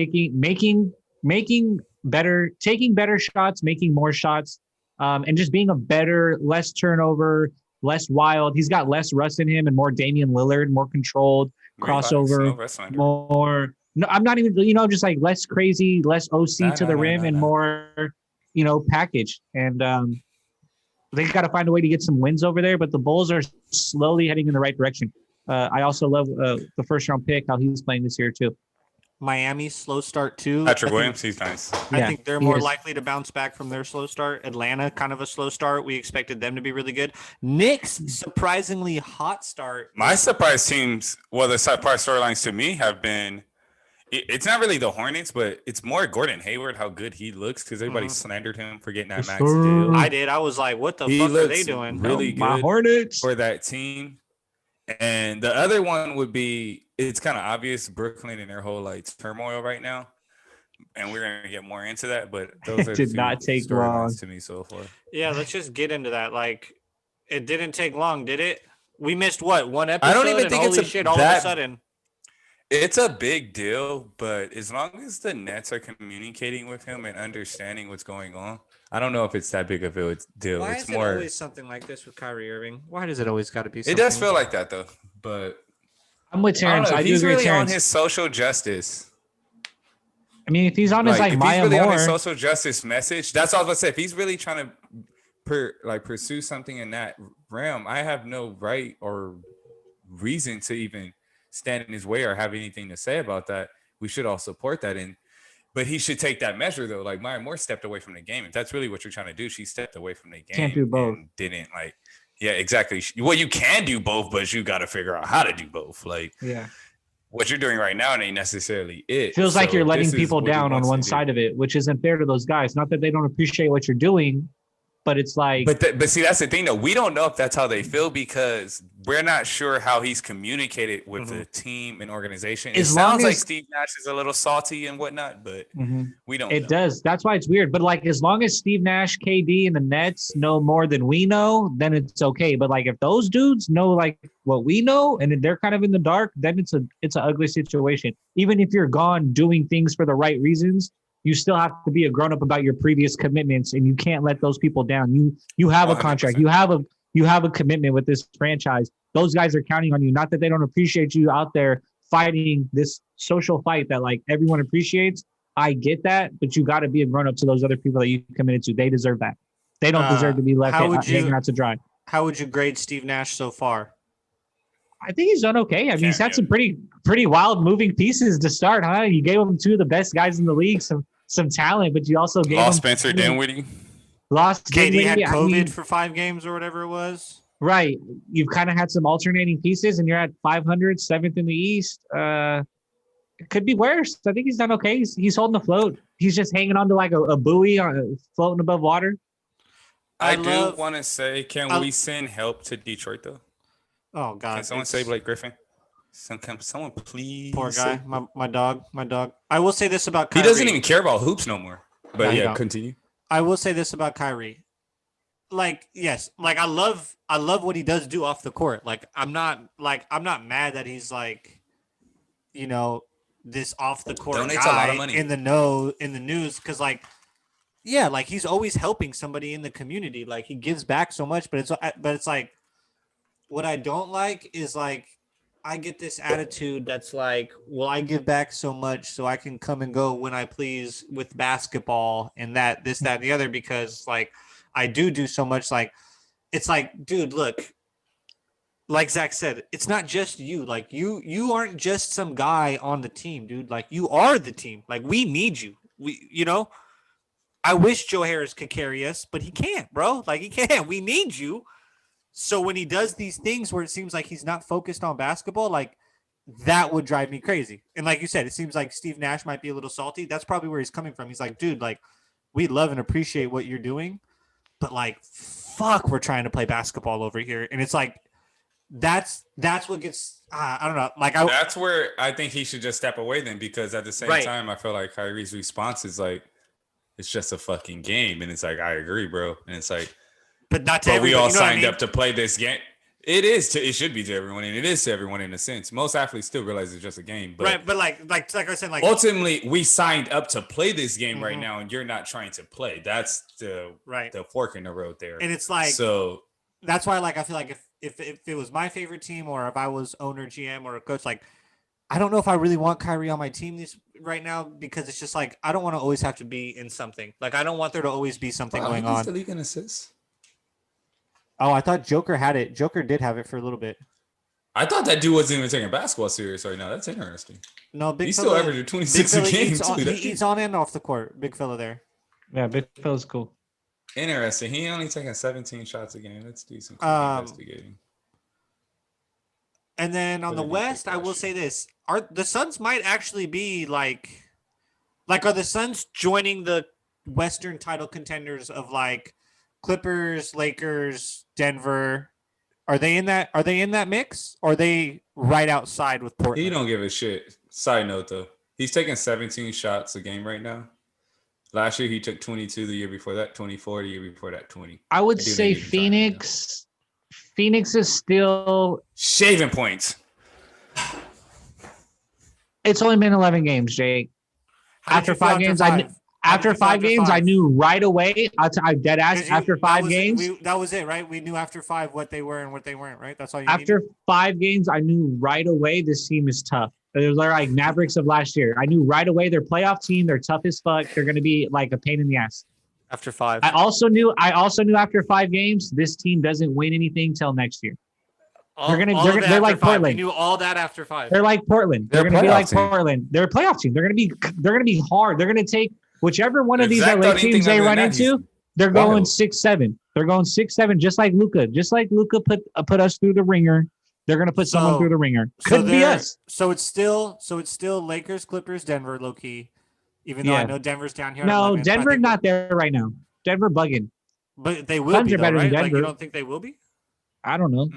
making better shots, making more shots, and just being a better, less turnover, less wild. He's got less rust in him and more Damian Lillard, more controlled Relax, crossover, no wrestling. more. No, I'm not even. Just like less crazy, less OC to the rim, and more, package. And they got to find a way to get some wins over there. But the Bulls are slowly heading in the right direction. I also love the first round pick, how he's playing this year too. Miami's slow start too. Patrick I think- Williams, he's nice. I Yeah, think they're he more is. likely to bounce back from their slow start. Atlanta, kind of a slow start. We expected them to be really good. Knicks, surprisingly hot start. My surprise teams, well, the surprise storylines to me have been, it's not really the Hornets, but it's more Gordon Hayward, how good he looks, because everybody slandered him for getting that Yes, max sir. deal. I did. I was like, what the He fuck are they looks doing? really My good Hornets. for that team. And the other one would be, it's kind of obvious, Brooklyn and their whole like turmoil right now. And we're gonna get more into that, but those are Did the few not take storylines long. to me so far. Yeah, let's just get into that. Like, it didn't take long, did it? We missed what, one episode? I don't even and think it's holy a- shit, all of a that- sudden. It's a big deal, but as long as the Nets are communicating with him and understanding what's going on, I don't know if it's that big of a deal. Why It's is more. it always something like this with Kyrie Irving? Why does it always got to be? It Something? does feel like that though, but I'm with I don't Terrence. know. I, If do he's agree with really on Terrence. his social justice, I mean, if he's on his like if Maya he's really on his Moore, social justice message, that's all I was gonna say. If he's really trying to pursue something in that realm, I have no right or reason to even stand in his way or have anything to say about that. We should all support that. But he should take that measure though. Like Maya Moore stepped away from the game. If that's really what you're trying to do, she stepped away from the game. Can't do both. And didn't like. Yeah, exactly. Well, you can do both, but you got to figure out how to do both. Like yeah, what you're doing right now ain't necessarily it. feels like So you're if letting this is people what he down on wants to one do- side of it, which isn't fair to those guys. Not that they don't appreciate what you're doing, but it's like But see, that's the thing though. We don't know if that's how they feel because we're not sure how he's communicated with the team and organization. It As long sounds like as- Steve Nash is a little salty and whatnot, but Mhm. we don't. It know. does. That's why it's weird. But like, as long as Steve Nash, KD, and the Nets know more than we know, then it's okay. But like, if those dudes know like what we know, and then they're kind of in the dark, then it's an ugly situation. Even if you're gone doing things for the right reasons, you still have to be a grown up about your previous commitments, and you can't let those people down. You have a contract. 100%. You have a commitment with this franchise. Those guys are counting on you. Not that they don't appreciate you out there fighting this social fight that like everyone appreciates. I get that, but you got to be a grown up to those other people that you committed to. They deserve that. They don't deserve to be left how would hanging you- out to dry. How would you grade Steve Nash so far? I think he's done okay. I mean, he's had some Champion. pretty wild moving pieces to start, huh? You gave him 2 of the best guys in the league, some talent, but you also gave Lost him Spencer Dinwiddie. lost KD had Dinwiddie. I COVID mean, for 5 games or whatever it was. right. You've kind of had some alternating pieces, and you're at 500, 7th in the East. It could be worse. I think he's done okay. He's holding afloat. He's just hanging on to like a buoy, floating above water. I I do love- want to say, can I- we send help to Detroit though? Oh God! Can someone it's- say Blake Griffin? Someone please. Poor say- guy, my dog. I will say this about He Kyrie. doesn't even care about hoops no more. No, But he yeah, don't. continue. I will say this about Kyrie. Like, yes, like I love what he does do off the court. Like, I'm not mad that he's like, this off the court Donates guy a lot of money. in the news because like yeah, like he's always helping somebody in the community. Like he gives back so much, but it's like what I don't like is like I get this attitude that's like, well, I give back so much so I can come and go when I please with basketball and that this that and the other because like I do so much. Like it's like, dude, look, like Zach said, it's not just you. Like you aren't just some guy on the team, dude. Like you are the team. Like we need you. I wish Joe Harris could carry us, but he can't, bro. Like he can't. We need you. So when he does these things where it seems like he's not focused on basketball, like that would drive me crazy. And like you said, it seems like Steve Nash might be a little salty. That's probably where he's coming from. He's like, dude, like we love and appreciate what you're doing, but like, fuck, we're trying to play basketball over here. And it's like, that's what gets, I don't know. Like That's where I think he should just step away then, because at the same Right. time, I feel like Kyrie's response is like, it's just a fucking game. And it's like, I agree, bro. And it's like, but not to but we everybody, all you know what I signed mean? up to play this game. It should be to everyone, and it is to everyone in a sense. Most athletes still realize it's just a game, but Right. But like I said, like ultimately, we signed up to play this game right Mhm. now, and you're not trying to play. That's the right. fork in the road there. And it's like, So that's why, like, I feel like if it was my favorite team or if I was owner, GM, or a coach, like, I don't know if I really want Kyrie on my team this right now because it's just like I don't want to always have to be in something. Like, I don't want there to always be something wow, going he leads on. the league in assists. Oh, I thought Joker had it. Joker did have it for a little bit. I thought that dude wasn't even taking basketball serious right now. That's interesting. No, big He fella. still averaging Big 26 a fella game. eats on, too. he eats on and off the court. Big fella there. Yeah, big fella's cool. Interesting. He only taking 17 shots a game. That's decent. Investigating. And then on What the did he West, take I last will year? say this: are the Suns might actually be like are the Suns joining the Western title contenders of like Clippers, Lakers, Denver? Are they in that? Are they in that mix? Or are they right outside with Portland? He don't give a shit. Side note though, he's taking 17 shots a game right now. Last year he took 22. The year before that, 24. The year before that, 20. I would Dude, say they need to sign him now. Phoenix is still. Shaving points. It's only been 11 games, Jake. How did After you feel 5 games, How did After after 5 games, I five? knew right away. I dead ass. 'Cause you- After that 5 was- games, that was it, right? We knew after 5 what they were and what they weren't, right? That's all you after needed? 5 games, I knew right away this team is tough. They're like Mavericks of last year. I knew right away they're playoff team. They're tough as fuck. They're going to be like a pain in the ass. After 5. I also knew after 5 games, this team doesn't win anything till next year. They're like We Portland. knew all that after 5. They're like Portland. They're They're a going to be like playoff team. Portland. They're a playoff team. They're going to be hard. They're going to take whichever one of If these Zach LA thought anything teams they other than run that, he's into. They're wild. going 6-7. They're going 6-7, just like Luca. Just like Luca put us through the ringer. They're going to put someone So- through the ringer. Could be us. So it's still Lakers, Clippers, Denver, low key. Even though I Yeah. know Denver's down here. at No, 11th, I Denver think- not there right now. Denver bugging. But they will Suns be, are though, better than right? Like, you Denver. don't think they will be? I don't know.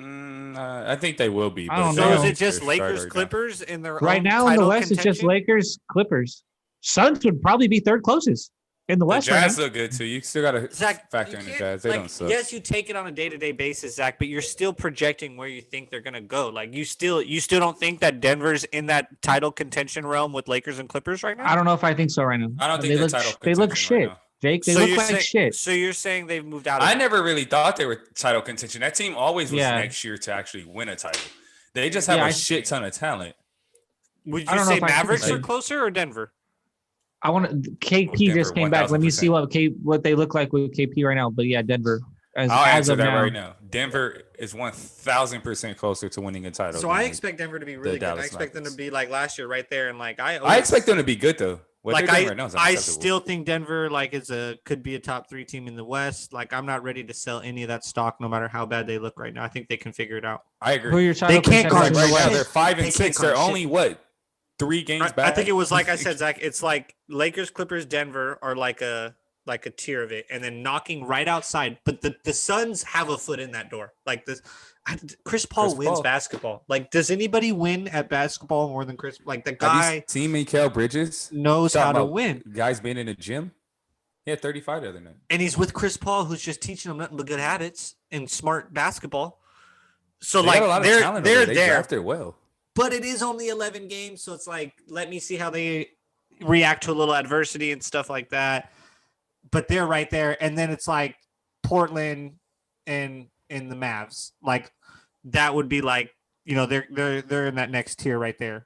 I think they will be. I but don't So know. is they're it just starter Lakers, right now. Clippers in their Right own now in the title West, it's just contention? Lakers, Clippers. Suns would probably be third closest in the The West right Jazz now. look good too. You still got to Zach, factor you in the can't- Jazz. They like, don't suck. yes, you take it on a day-to-day basis, Zach, but you're still projecting where you think they're gonna go. Like you still don't think that Denver's in that title contention realm with Lakers and Clippers right now? I don't know if I think so right now. I don't think they they're look. title They look contention right shit, now. Jake. They So look you're like saying, shit. So you're saying they've moved out of I it. never really thought they were title contention. That team always was Yeah. next year to actually win a title. They just have Yeah, a I- shit ton of talent. Would I you don't know say if I think Mavericks so. are closer or Denver? I want to. KP Denver, just came back. Let me see 1000%. what they look like with KP right now. But yeah, Denver. As I'll answer of that now, right now. Denver is 1000% closer to winning a title. So than I the- expect Denver to be really good. I Dallas expect them to Mavericks. be like last year, right there, and like I expect them to be good though. What like they're doing I, right now is I unacceptable. still think Denver like could be a top 3 team in the West. Like I'm not ready to sell any of that stock, no matter how bad they look right now. I think they can figure it out. I who are agree. your title can't contenders guard in the Right now shit. they're West? 5 They and can't 6. They're guard only what 3 games I back. think it was like I said, Zach. It's like Lakers, Clippers, Denver are like a tier of it, and then knocking right outside. But the Suns have a foot in that door. Like this, Chris Paul Chris wins Paul. basketball. Like, does anybody win at basketball more than Chris? Like the Have guy you seen Mikael Bridges? knows how Talking to about win, Guys being in the gym. He had 35 the other night. and he's with Chris Paul, who's just teaching him nothing but good habits and smart basketball. So They like got a lot of they're talent over they're They there, drafted well. but it is only 11 games, so it's like let me see how they react to a little adversity and stuff like that. but they're right there, and then it's like Portland and the Mavs. Like that would be like, you know, they're in that next tier right there.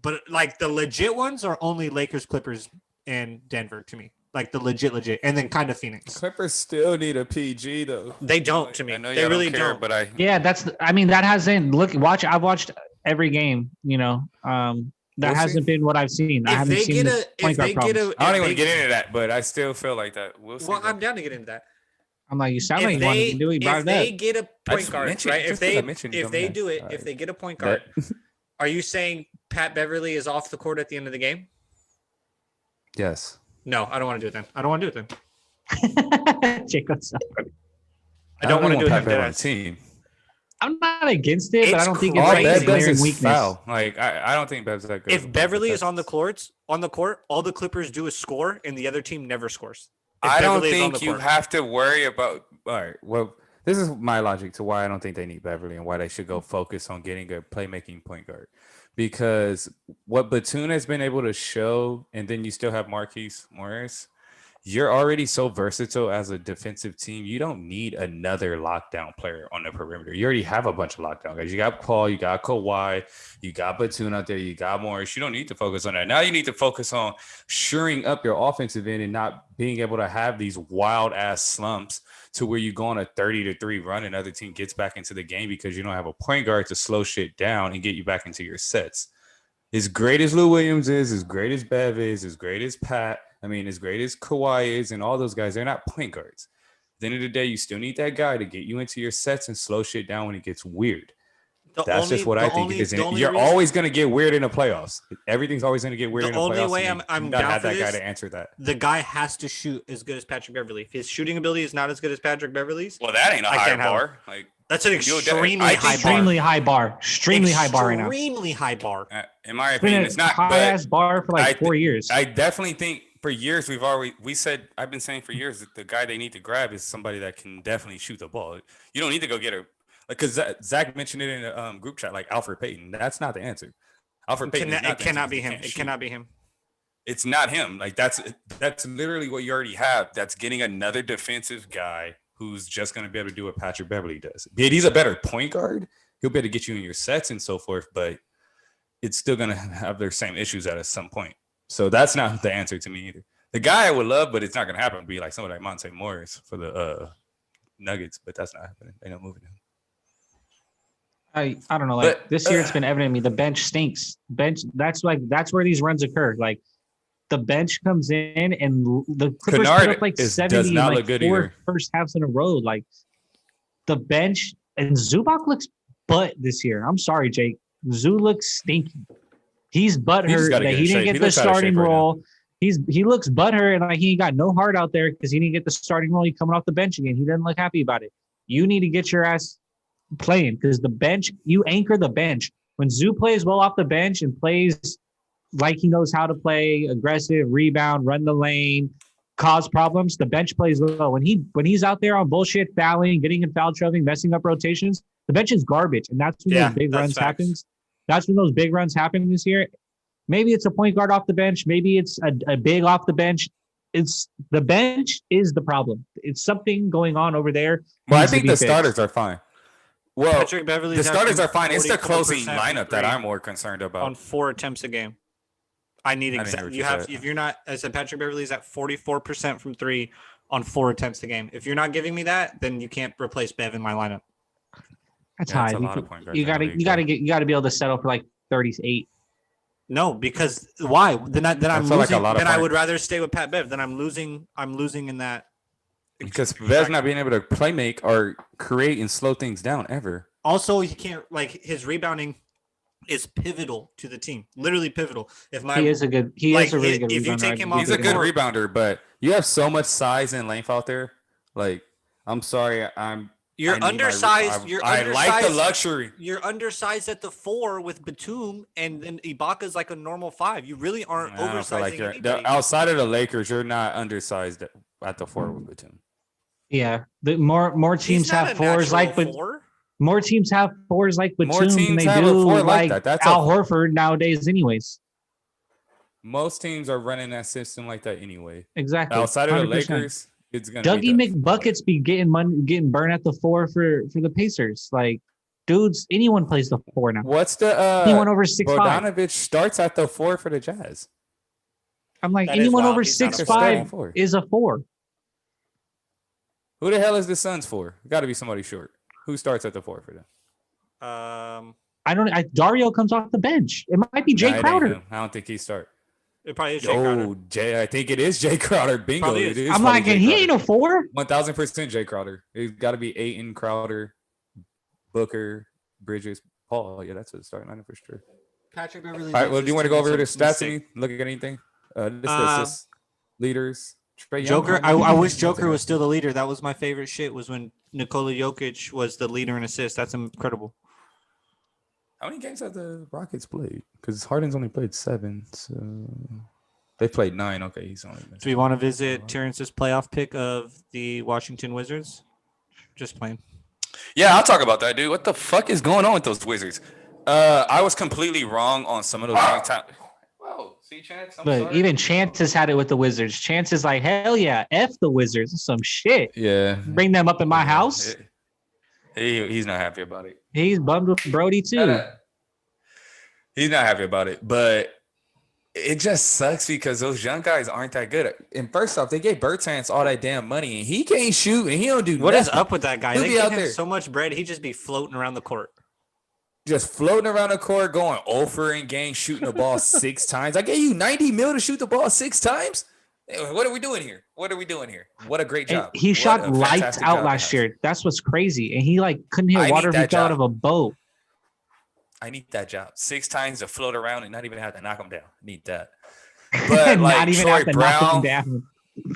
But like the legit ones are only Lakers, Clippers, and Denver to me. Like the legit, and then kind of Phoenix. Clippers still need a PG though. They don't to me. I know They y'all really don't care, don't. but I Yeah, I mean, that hasn't I've watched every game, you know. That We'll see. hasn't been what I've seen. I If haven't they seen get the a, point if guard they get problems. a, I don't if even they- get into that, but I still feel like that. We'll see. Well, though. I'm down to get into that. I'm like, you sound like If you want they, to do it. Brought if it they up. get a I point just guard, mentioned- right? If just 'cause I they mentioned if they something. do it, All if right. they get a point guard, Bet. are you saying Pat Beverly is off the court at the end of the game? Yes. No, I don't want to do it then. I don't want to do it then. Jacob's up. I don't want to do it. Pat then, Bev on the deadass. team. I'm not against it, but It's I don't think All it's like crazy. a Bev does glaring is weakness. foul. Like I don't think Bev's that good. If Beverly is on the court, court, all the Clippers do is score, and the other team never scores. If I don't Beverly is on think the you court. have to worry about. All right. Well, this is my logic to why I don't think they need Beverly and why they should go focus on getting a playmaking point guard. Because what Batum has been able to show, and then you still have Marquise Morris, you're already so versatile as a defensive team. You don't need another lockdown player on the perimeter. You already have a bunch of lockdown guys. You got Paul, you got Kawhi, you got Batum out there, you got Morris. You don't need to focus on that. Now you need to focus on shoring up your offensive end and not being able to have these wild ass slumps to where you go on a 30-3 run and other team gets back into the game because you don't have a point guard to slow shit down and get you back into your sets. As great as Lou Williams is, as great as Bev is, as great as Pat, as great as Kawhi is, and all those guys, they're not point guards. At the end of the day, you still need that guy to get you into your sets and slow shit down when it gets weird. That's just what I think. You're always going to get weird in the playoffs. Everything's always going to get weird in the playoffs. The only way and I'm you gotta down have for that guy this, to answer that. the guy has to shoot as good as Patrick Beverly. If his shooting ability is not as good as Patrick Beverly's, well, that ain't a I high can't have bar. Like, that's an You'll do it. extremely I high think Extremely bar. high bar. Extremely high bar right now. Extremely high bar. in my It's been opinion, a it's not. high But ass bar for like I 4 years. I definitely think for years I've been saying for years that the guy they need to grab is somebody that can definitely shoot the ball. You don't need to go get because Zach mentioned it in a group chat, like Alfred Payton. That's not the answer. Alfred Payton. It cannot be him. It cannot be him. It's not him. Like that's literally what you already have. That's getting another defensive guy who's just going to be able to do what Patrick Beverly does. He's a better point guard. He'll be able to get you in your sets and so forth, but it's still going to have their same issues at some point. So that's not the answer to me either. The guy I would love, but it's not going to happen, would be like somebody like Monte Morris for the Nuggets, but that's not happening. They're not moving him. I don't know. Like But, this year, it's been evident to me. The bench stinks. That's where these runs occur. Like the bench comes in and the Clippers put Kennard up like does 70 not in, look good four either. first halves in a row. Like the bench and Zubac looks butt this year. I'm sorry, Jake. Zoo looks stinky. He's butthurt gotta that get he in didn't shape. get He the looks out of shape starting right now. role. He looks butthurt and like he ain't got no heart out there because he didn't get the starting role. He coming off the bench again. He doesn't look happy about it. You need to get your ass playing because the bench, you anchor the bench. When Zoo plays well off the bench and plays like he knows how to play, aggressive, rebound, run the lane, cause problems, the bench plays well. When he's out there on bullshit, fouling, getting in foul trouble, messing up rotations, the bench is garbage. And that's when those big that's runs facts. happens. That's when those big runs happen this year. Maybe it's a point guard off the bench. Maybe it's a big off the bench. It's the bench is the problem. It's something going on over there. Well, I needs to think be the fixed. starters are fine. Well, Patrick Beverly. the starters are fine. It's the closing lineup that I'm more concerned about. on 4 attempts a game. I need I didn't hear exact. what You you have said. if you're not. I said Patrick Beverly's at 44% from 3 on 4 attempts a game. If you're not giving me that, then you can't replace Bev in my lineup. That's Yeah, high. that's a lot of point guards You in the gotta league, you gotta get you gotta be able to settle for like 38. No, because why? Then I'm feel like a losing. lot of Then I point- would rather stay with Pat Bev. Then I'm losing. I'm losing in that. Because Bev's not being able to play make or create and slow things down ever. Also, he can't like his rebounding is pivotal to the team. Literally pivotal. If my He is a good. He like, is a really if good. you rebounder. take I him give off you He's a the good court- rebounder, but You have so much size and length out there. Like, I'm sorry, I you're need my- undersized. I- You're I undersized. like the luxury. You're undersized at the 4 with Batum, and then Ibaka's like a normal 5. You really aren't I don't feel oversizing like you're anybody. outside of the Lakers. You're not undersized at the 4 with Batum. Yeah, the more He's teams not have a fours like, natural but 4. more teams have fours like More Batum than teams they have a do four like like that. That's Al Horford nowadays. Anyways, Most teams are running that system like that anyway. Exactly. Outside of the 100%. Lakers, it's gonna Dougie be tough. McBuckets be getting money, getting burned at the 4 for the Pacers. Like, dudes, anyone plays the 4 now. What's the Anyone over 6'5". Bogdanovich starts at the 4 for the Jazz. I'm like, That is anyone wild. over He's not a 6'5" four. is a 4. Who the hell is the Suns for? Got to be somebody short. Who starts at the 4 for them? Dario comes off the bench. It might be Jay Nah, it ain't Crowder. him. I don't think he start. It probably is Jay Crowder. Oh, Jay, I think it is Jay Crowder. Bingo. Probably It is. is I'm probably like, Jay and he Crowder. ain't a 4. 1000% Jay Crowder. It's got to be Ayton, Crowder, Booker, Bridges, Paul. Yeah, that's a starting lineup for sure. Patrick Beverly. All right, well, do you want to go over the stats? Look at anything? This is assists, leaders. Trae Young, Joker. how many I wish games Joker has was still the leader. That was my favorite shit. Was when Nikola Jokic was the leader in assists. That's incredible. How many games have the Rockets played? Because Harden's only played 7, so they played 9. Okay, he's only. Do we want to visit Terrence's playoff pick of the Washington Wizards? Just playing. Yeah, I'll talk about that, dude. What the fuck is going on with those Wizards? I was completely wrong on some of those young time. Whoa, see, Chance. I'm But sorry. even Chance has had it with the Wizards. Chance is like, hell yeah, F the Wizards. That's some shit. Yeah. Bring them up in my house. He's not happy about it. He's bummed with Brody too. He's not happy about it, but it just sucks because those young guys aren't that good. And first off, they gave Bertans all that damn money, and he can't shoot, and he don't do What is nothing. up with that guy? He'll They be give out him there. so much bread. He just be floating around the court. Just floating around the court, going over in game, shooting the ball 6 times. I gave you 90 mil to shoot the ball 6 times. What are we doing here? What are we doing here? What a great And job. he What shot a lights fantastic out job last he has. year. That's what's crazy. And he like couldn't I hit need water if he that fell out job. of a boat. I need that job. 6 times to float around and not even have to knock him down. Need that. But And like not even Troy have to knock him Brown, down.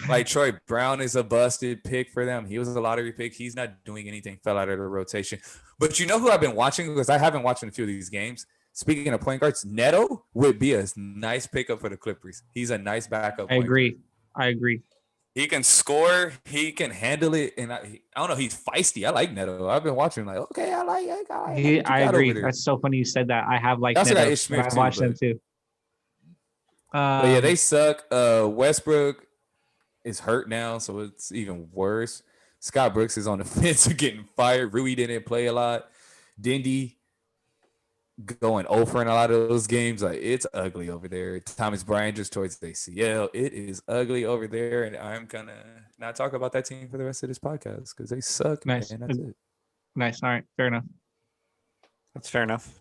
Like Troy Brown is a busted pick for them. He was a lottery pick. He's not doing anything. Fell out of the rotation. But you know who I've been watching because I haven't watched in a few of these games. Speaking of point guards, Neto would be a nice pickup for the Clippers. He's a nice backup. I point agree. I agree. he can score. He can handle it, and I don't know. He's feisty. I like Neto. I've been watching. Like, okay, I like what you I got agree. over there. That's so funny you said that. I have like That's what Neto, I Ish Smith I've too, watched them but- too. But yeah, they suck. Westbrook is hurt now, so it's even worse. Scott Brooks is on the fence of getting fired. Rui didn't play a lot. Dindy going over in a lot of those games. Like, it's ugly over there. Thomas Bryant just towards the ACL. It is ugly over there, and I'm gonna not talk about that team for the rest of this podcast because they suck. Nice. And that's it. Nice. All right. Fair enough. That's fair enough.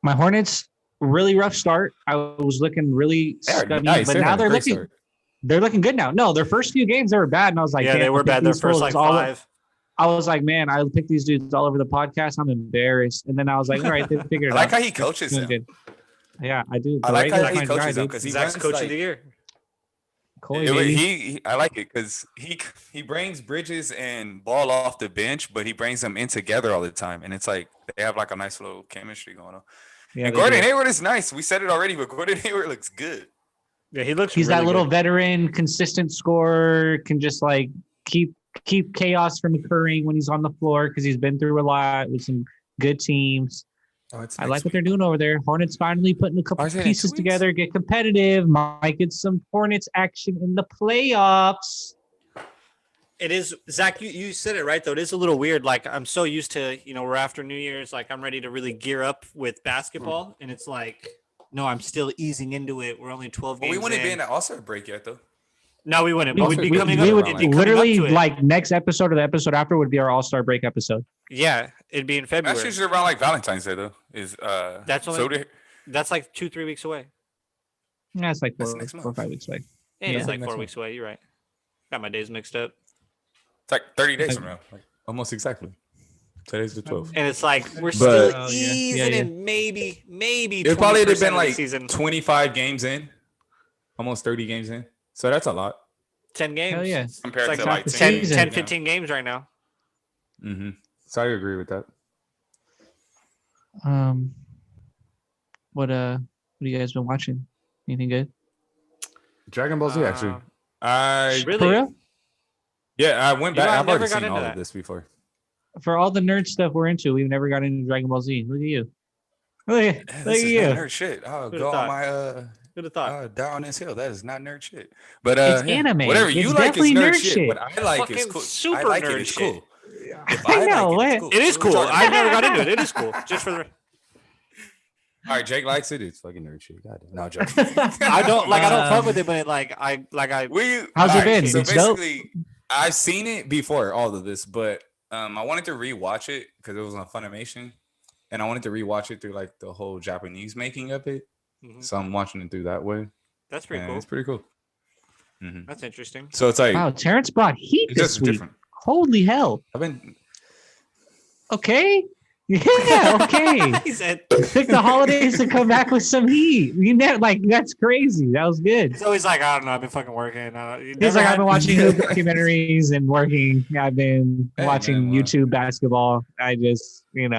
My Hornets, really rough start. I was looking really They're scummy, nice. but They're now having a they're great looking good now. No, their first few games they were bad, and I was like, yeah, damn, they I were picked bad. Their these first fools like all- 5. I was like, man, I picked these dudes all over the podcast. I'm embarrassed. And then I was like, all right, they figured I it like out. how he coaches Doing them. good. Yeah, I do. I like how Borrego's he my coaches guy, them dude. because he Zach's runs coach like, of the year. Koi, It wa- baby. he I like it because he brings Bridges and Ball off the bench, but he brings them in together all the time, and it's like they have like a nice little chemistry going on. Yeah, And they Gordon do. Hayward is nice. We said it already, but Gordon Hayward looks good. Yeah, he looks. He's really that little good. veteran, consistent scorer, can just like keep chaos from occurring when he's on the floor because he's been through a lot with some good teams. Oh, it's I like what they're doing over there. Hornets finally putting a couple Are they next pieces week? together, get competitive. Might get some Hornets action in the playoffs. It is, Zach. You said it right though. It is a little weird. Like I'm so used to, we're after New Year's. Like I'm ready to really gear up with basketball, and it's like, no, I'm still easing into it. We're only 12 Well, games. we wouldn't be in. in the All-Star break yet, though. No, we wouldn't. But we'd be We- coming we up. would It'd be coming literally up to it. like next episode or the episode after would be our All-Star break episode. Yeah, it'd be in February. That's usually around like Valentine's Day, though. That's only- so they- That's like 2-3 weeks away. Yeah, it's like That's 4 next or month. 5 weeks away. Yeah, Yeah. it's like Next 4 month. weeks away. You're right. Got my days mixed up. it's like 30 days from now. Like, almost exactly. Today's the 12th. And it's like we're But- still Oh, yeah. easing Yeah, yeah. in maybe It probably would have 20% been of the like season. 25 games in, almost 30 games in. So that's a lot. 10 games. Hell yeah. Compared It's to like like the 10, season 10, now. 15 games right now. Mm-hmm. So I agree with that. What you guys been watching? Anything good? Dragon Ball Z, actually. Uh, I Really? For real? Yeah, I went You know, back. I I've already never got seen into all that. of this before. For all the nerd stuff we're into, we've never got into Dragon Ball Z. Look at you. Look at This you. is no nerd shit. I'll Who'da go thought? on my Who'd have thought? Down on this hill. That is not nerd shit. But It's anime. whatever It's you like is definitely nerd, nerd shit. shit. What I like is Fucking cool. super I like nerd it. It's shit. cool. If I know, like what? It is What are we cool. talking I about? never got into it. It is cool. Just for the. All right, Jake likes it. It's fucking nerd shit. God damn. No, I'm joking. I don't like. I don't fuck Um, with it, but I. How's it been? So It's dope? basically, I've seen it before, all of this, but I wanted to rewatch it because it was on Funimation, and I wanted to rewatch it through like the whole Japanese making of it. Mhm. So I'm watching it through that way. That's pretty and cool. It's pretty cool. Mhm. That's interesting. So it's like Wow, Terrence brought heat it's this just week. different. Holy hell. I've been Okay. Yeah, okay. He said. Took the holidays to come back with some heat. You know, like that's crazy. That was good. So he's like, I don't know. I've been fucking working. He's like, I've been watching documentaries and working. I've been Hey, watching man, well. YouTube basketball. I just, and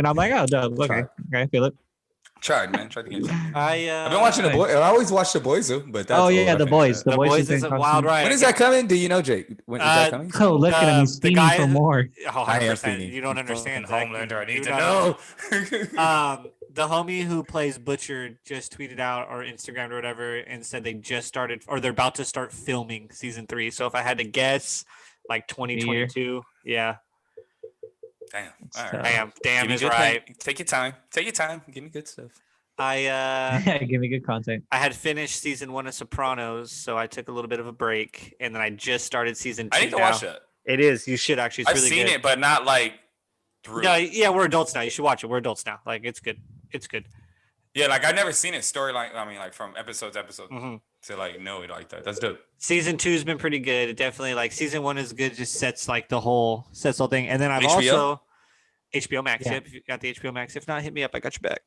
I'm like, oh, dope. Okay, I feel it. tried, man. Tried to get. I've I've been watching the boy. I always watch the boys though, but that's Oh all yeah, I the finished boys. that. The boys has is a been wild constant. ride. When is that coming? Do you know, Jake? When is that coming? Oh, look at him. He's The fiending guy- for more. Oh, I am 100%. feeling You don't understand. fucking Zach. Homelander. I You need to don't know. The homie who plays Butcher just tweeted out or Instagrammed or whatever and said they just started or they're about to start filming season 3. So if I had to guess, like 2022, yeah, Damn. All tough. right. damn Give me is good right. thing. Take your time. Take your time. Give me good stuff. Give me good content. I had finished season 1 of Sopranos, so I took a little bit of a break, and then I just started season 2. I need to now. watch that. It is. You should actually. It's I've really seen good. it, but not like through. Yeah, yeah, we're adults now. You should watch it. We're adults now. Like it's good. It's good. Yeah, like I've never seen it storyline. I mean, like from episode to episode hmm to like know it like that. That's dope. Season 2's been pretty good. It definitely like season 1 is good. Just sets like the whole thing. And then I've HBO? also HBO Max. Yeah. Yep, if you got the HBO Max. If not, hit me up. I got your back.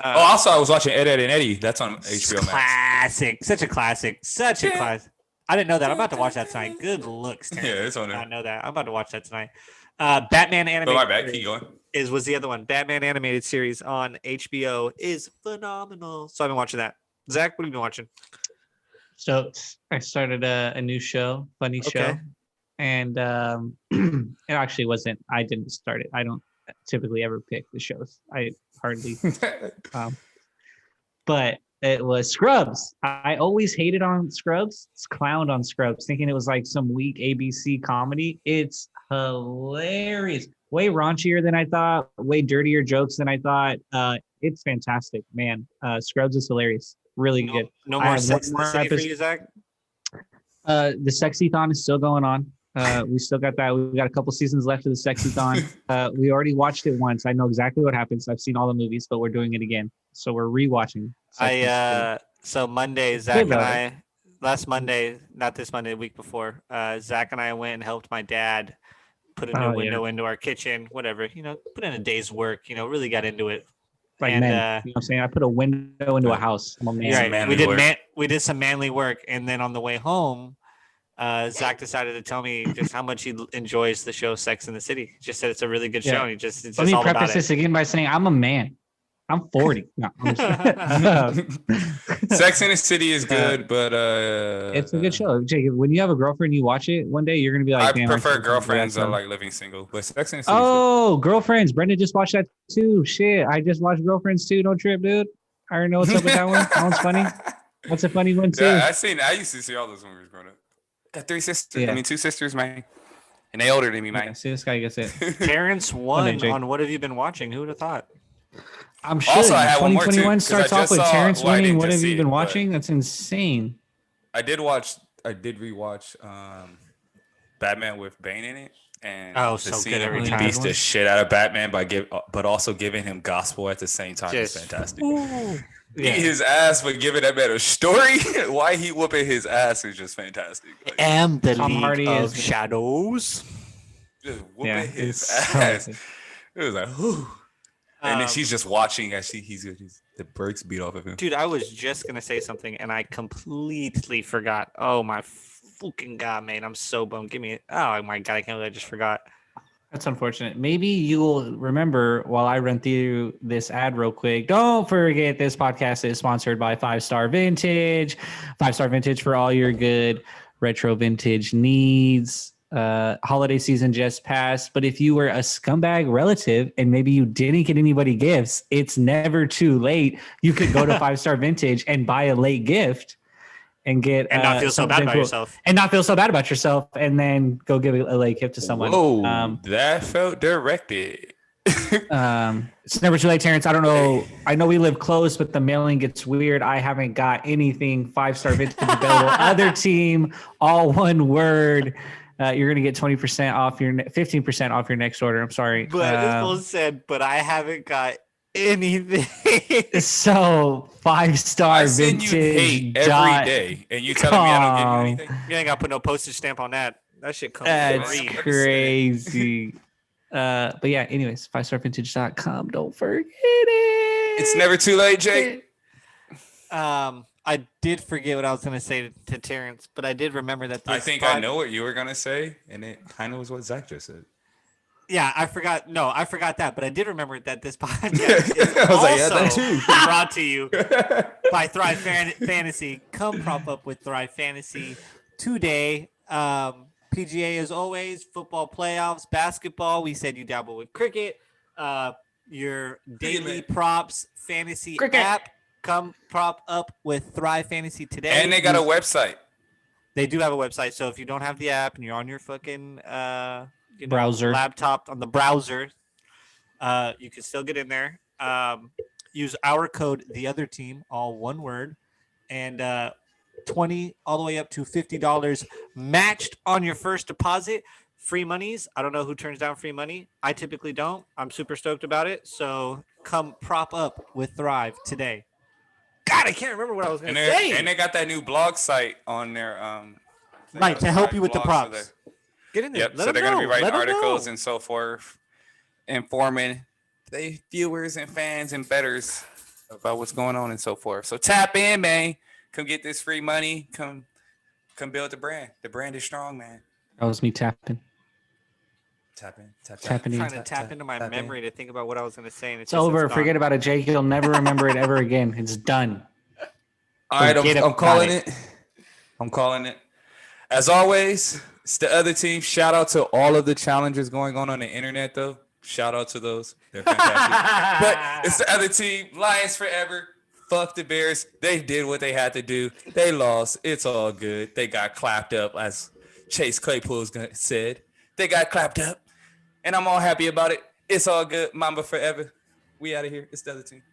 Oh, also I was watching Ed, Ed and Eddie. That's on HBO Max. Classic. Such a classic. Such a Yeah. classic. I didn't know that. I'm about to watch that tonight. Good looks. Yeah, Terrence. it's on I there. know that. I'm about to watch that tonight. Batman But animated my bad. series Keep going. was the other one. Batman animated series on HBO is phenomenal. So I've been watching that. Zach, what have you been watching? So I started a new show, funny show, Okay. and it actually wasn't. I didn't start it. I don't typically ever pick the shows. I hardly. But it was Scrubs. I always hated on Scrubs. Clowned on Scrubs, thinking it was like some weak ABC comedy. It's hilarious. Way raunchier than I thought. Way dirtier jokes than I thought. It's fantastic, man. Scrubs is hilarious. Really good. No I more have Sex in one the more City for you, Zach? The Sexy-thon is still going on. We still got that. We got a couple seasons left of the Sexy-thon. We already watched it once. I know exactly what happens. I've seen all the movies, but we're doing it again. So we're rewatching. Sex and the City. So Monday, Zach and though. I, last Monday, not this Monday, the week before, Zach and I went and helped my dad put a new Oh, yeah. window into our kitchen, whatever, put in a day's work, really got into it. Like and, men. You know what I'm saying? I put a window into a house. I'm a man. You're right. manly We did work. we did some manly work, and then on the way home, Zach decided to tell me just how much he enjoys the show Sex in the City. Just said it's a really good show. Yeah. And it's Let just me all about preface it. this again by saying I'm a man. I'm 40. No, I'm just- Sex in the City is good, but It's a good show. Jake, when you have a girlfriend, you watch it one day, you're gonna be like, I "Damn, prefer should girlfriends. watch I that." like living single, but Sex in the City. Oh, Girlfriends. Brendan just watched that too. Shit, I just watched Girlfriends too. Don't trip, dude. I already know what's up with that one. That one's funny. That's a funny one too. Yeah, I used to see all those movies growing up. Got 3 sisters. Yeah. I mean, 2 sisters, man, and they older than me, Yeah, man. see, this guy gets it. Terrence won Jake. on What Have You Been Watching? Who would have thought? I'm sure. Also, I had one more, too, 2021 'cause I starts off just with saw- Terrence well, I winning. didn't What just have see you it, been but- watching? That's insane. I did rewatch Batman with Bane in it, and Oh, the so scene good where every he time. beats the shit out of Batman but also giving him gospel at the same time is Just- fantastic. Yeah. Beat his ass, but giving that man a story. Why he whooping his ass is just fantastic. Like, Am the Tom League Hardy of is- Shadows. just whooping Yeah, his it's so ass. good. It was like, whew. And then Um, she's just watching as he's the brakes beat off of him. Dude, I was just gonna say something and I completely forgot. Oh my fucking god, man! I'm so bummed. Give me. Oh my god, I can't believe I just forgot. That's unfortunate. Maybe you will remember while I run through this ad real quick. Don't forget this podcast is sponsored by 5 Star Vintage. 5 Star Vintage for all your good retro vintage needs. holiday season just passed, but if you were a scumbag relative and maybe you didn't get anybody gifts, it's never too late. You could go to 5 Star Vintage and buy a late gift and get And not feel so bad something about cool. yourself. And not feel so bad about yourself, and then go give a late gift to someone. Whoa, that felt directed. It's never too late, Terrence. I don't know. I know we live close, but the mailing gets weird. I haven't got anything 5 Star Vintage available. Other team, all one word. You're gonna get 20% off your 15% off your next order. I'm sorry. But this fool said, but I haven't got anything. So 5 Star I send Vintage. you hate every day, and you telling me I don't give you anything? You ain't got to put no postage stamp on that. That shit comes That's free. crazy. But yeah, anyways, 5starvintage.com. Don't forget it. It's never too late, Jake. I did forget what I was going to say to Terrence, but I did remember that. I think I know what you were gonna say, and it kind of was what Zach just said. Yeah, I forgot. No, I forgot that, but I did remember that this podcast is I was like, yeah, also that too. brought to you by Thrive Fantasy. Come prop up with Thrive Fantasy today. PGA as always, football playoffs, basketball. We said you dabble with cricket. Your daily props fantasy app. Come prop up with Thrive Fantasy today. And they got a website. They do have a website. So if you don't have the app and you're on your fucking Browser. laptop on the browser, you can still get in there. Use our code, the other team, all one word, and 20 all the way up to $50 matched on your first deposit. Free monies. I don't know who turns down free money. I typically don't. I'm super stoked about it. So come prop up with Thrive today. God, I can't remember what I was going to say. And they got that new blog site on their Right, to help you with the blog, so props. Get in there. Yep. Let So them they're going to be know. writing Let them articles know. and so forth, informing the viewers and fans and bettors about what's going on and so forth. So tap in, man. Come get this free money. Come build the brand. The brand is strong, man. That was me tapping. Tap in. Tapping in. Trying to tap into my memory to think about what I was going to say. And It's over. Forget about it, Jake. You'll never remember it ever again. It's done. All right, Forget I'm about calling it. it. I'm calling it. As always, it's the other team. Shout out to all of the challenges going on the internet, though. Shout out to those. They're fantastic. But it's the other team. Lions forever. Fuck the Bears. They did what they had to do. They lost. It's all good. They got clapped up, as Chase Claypool said. They got clapped up. And I'm all happy about it. It's all good. Mamba forever. We out of here. It's the other team.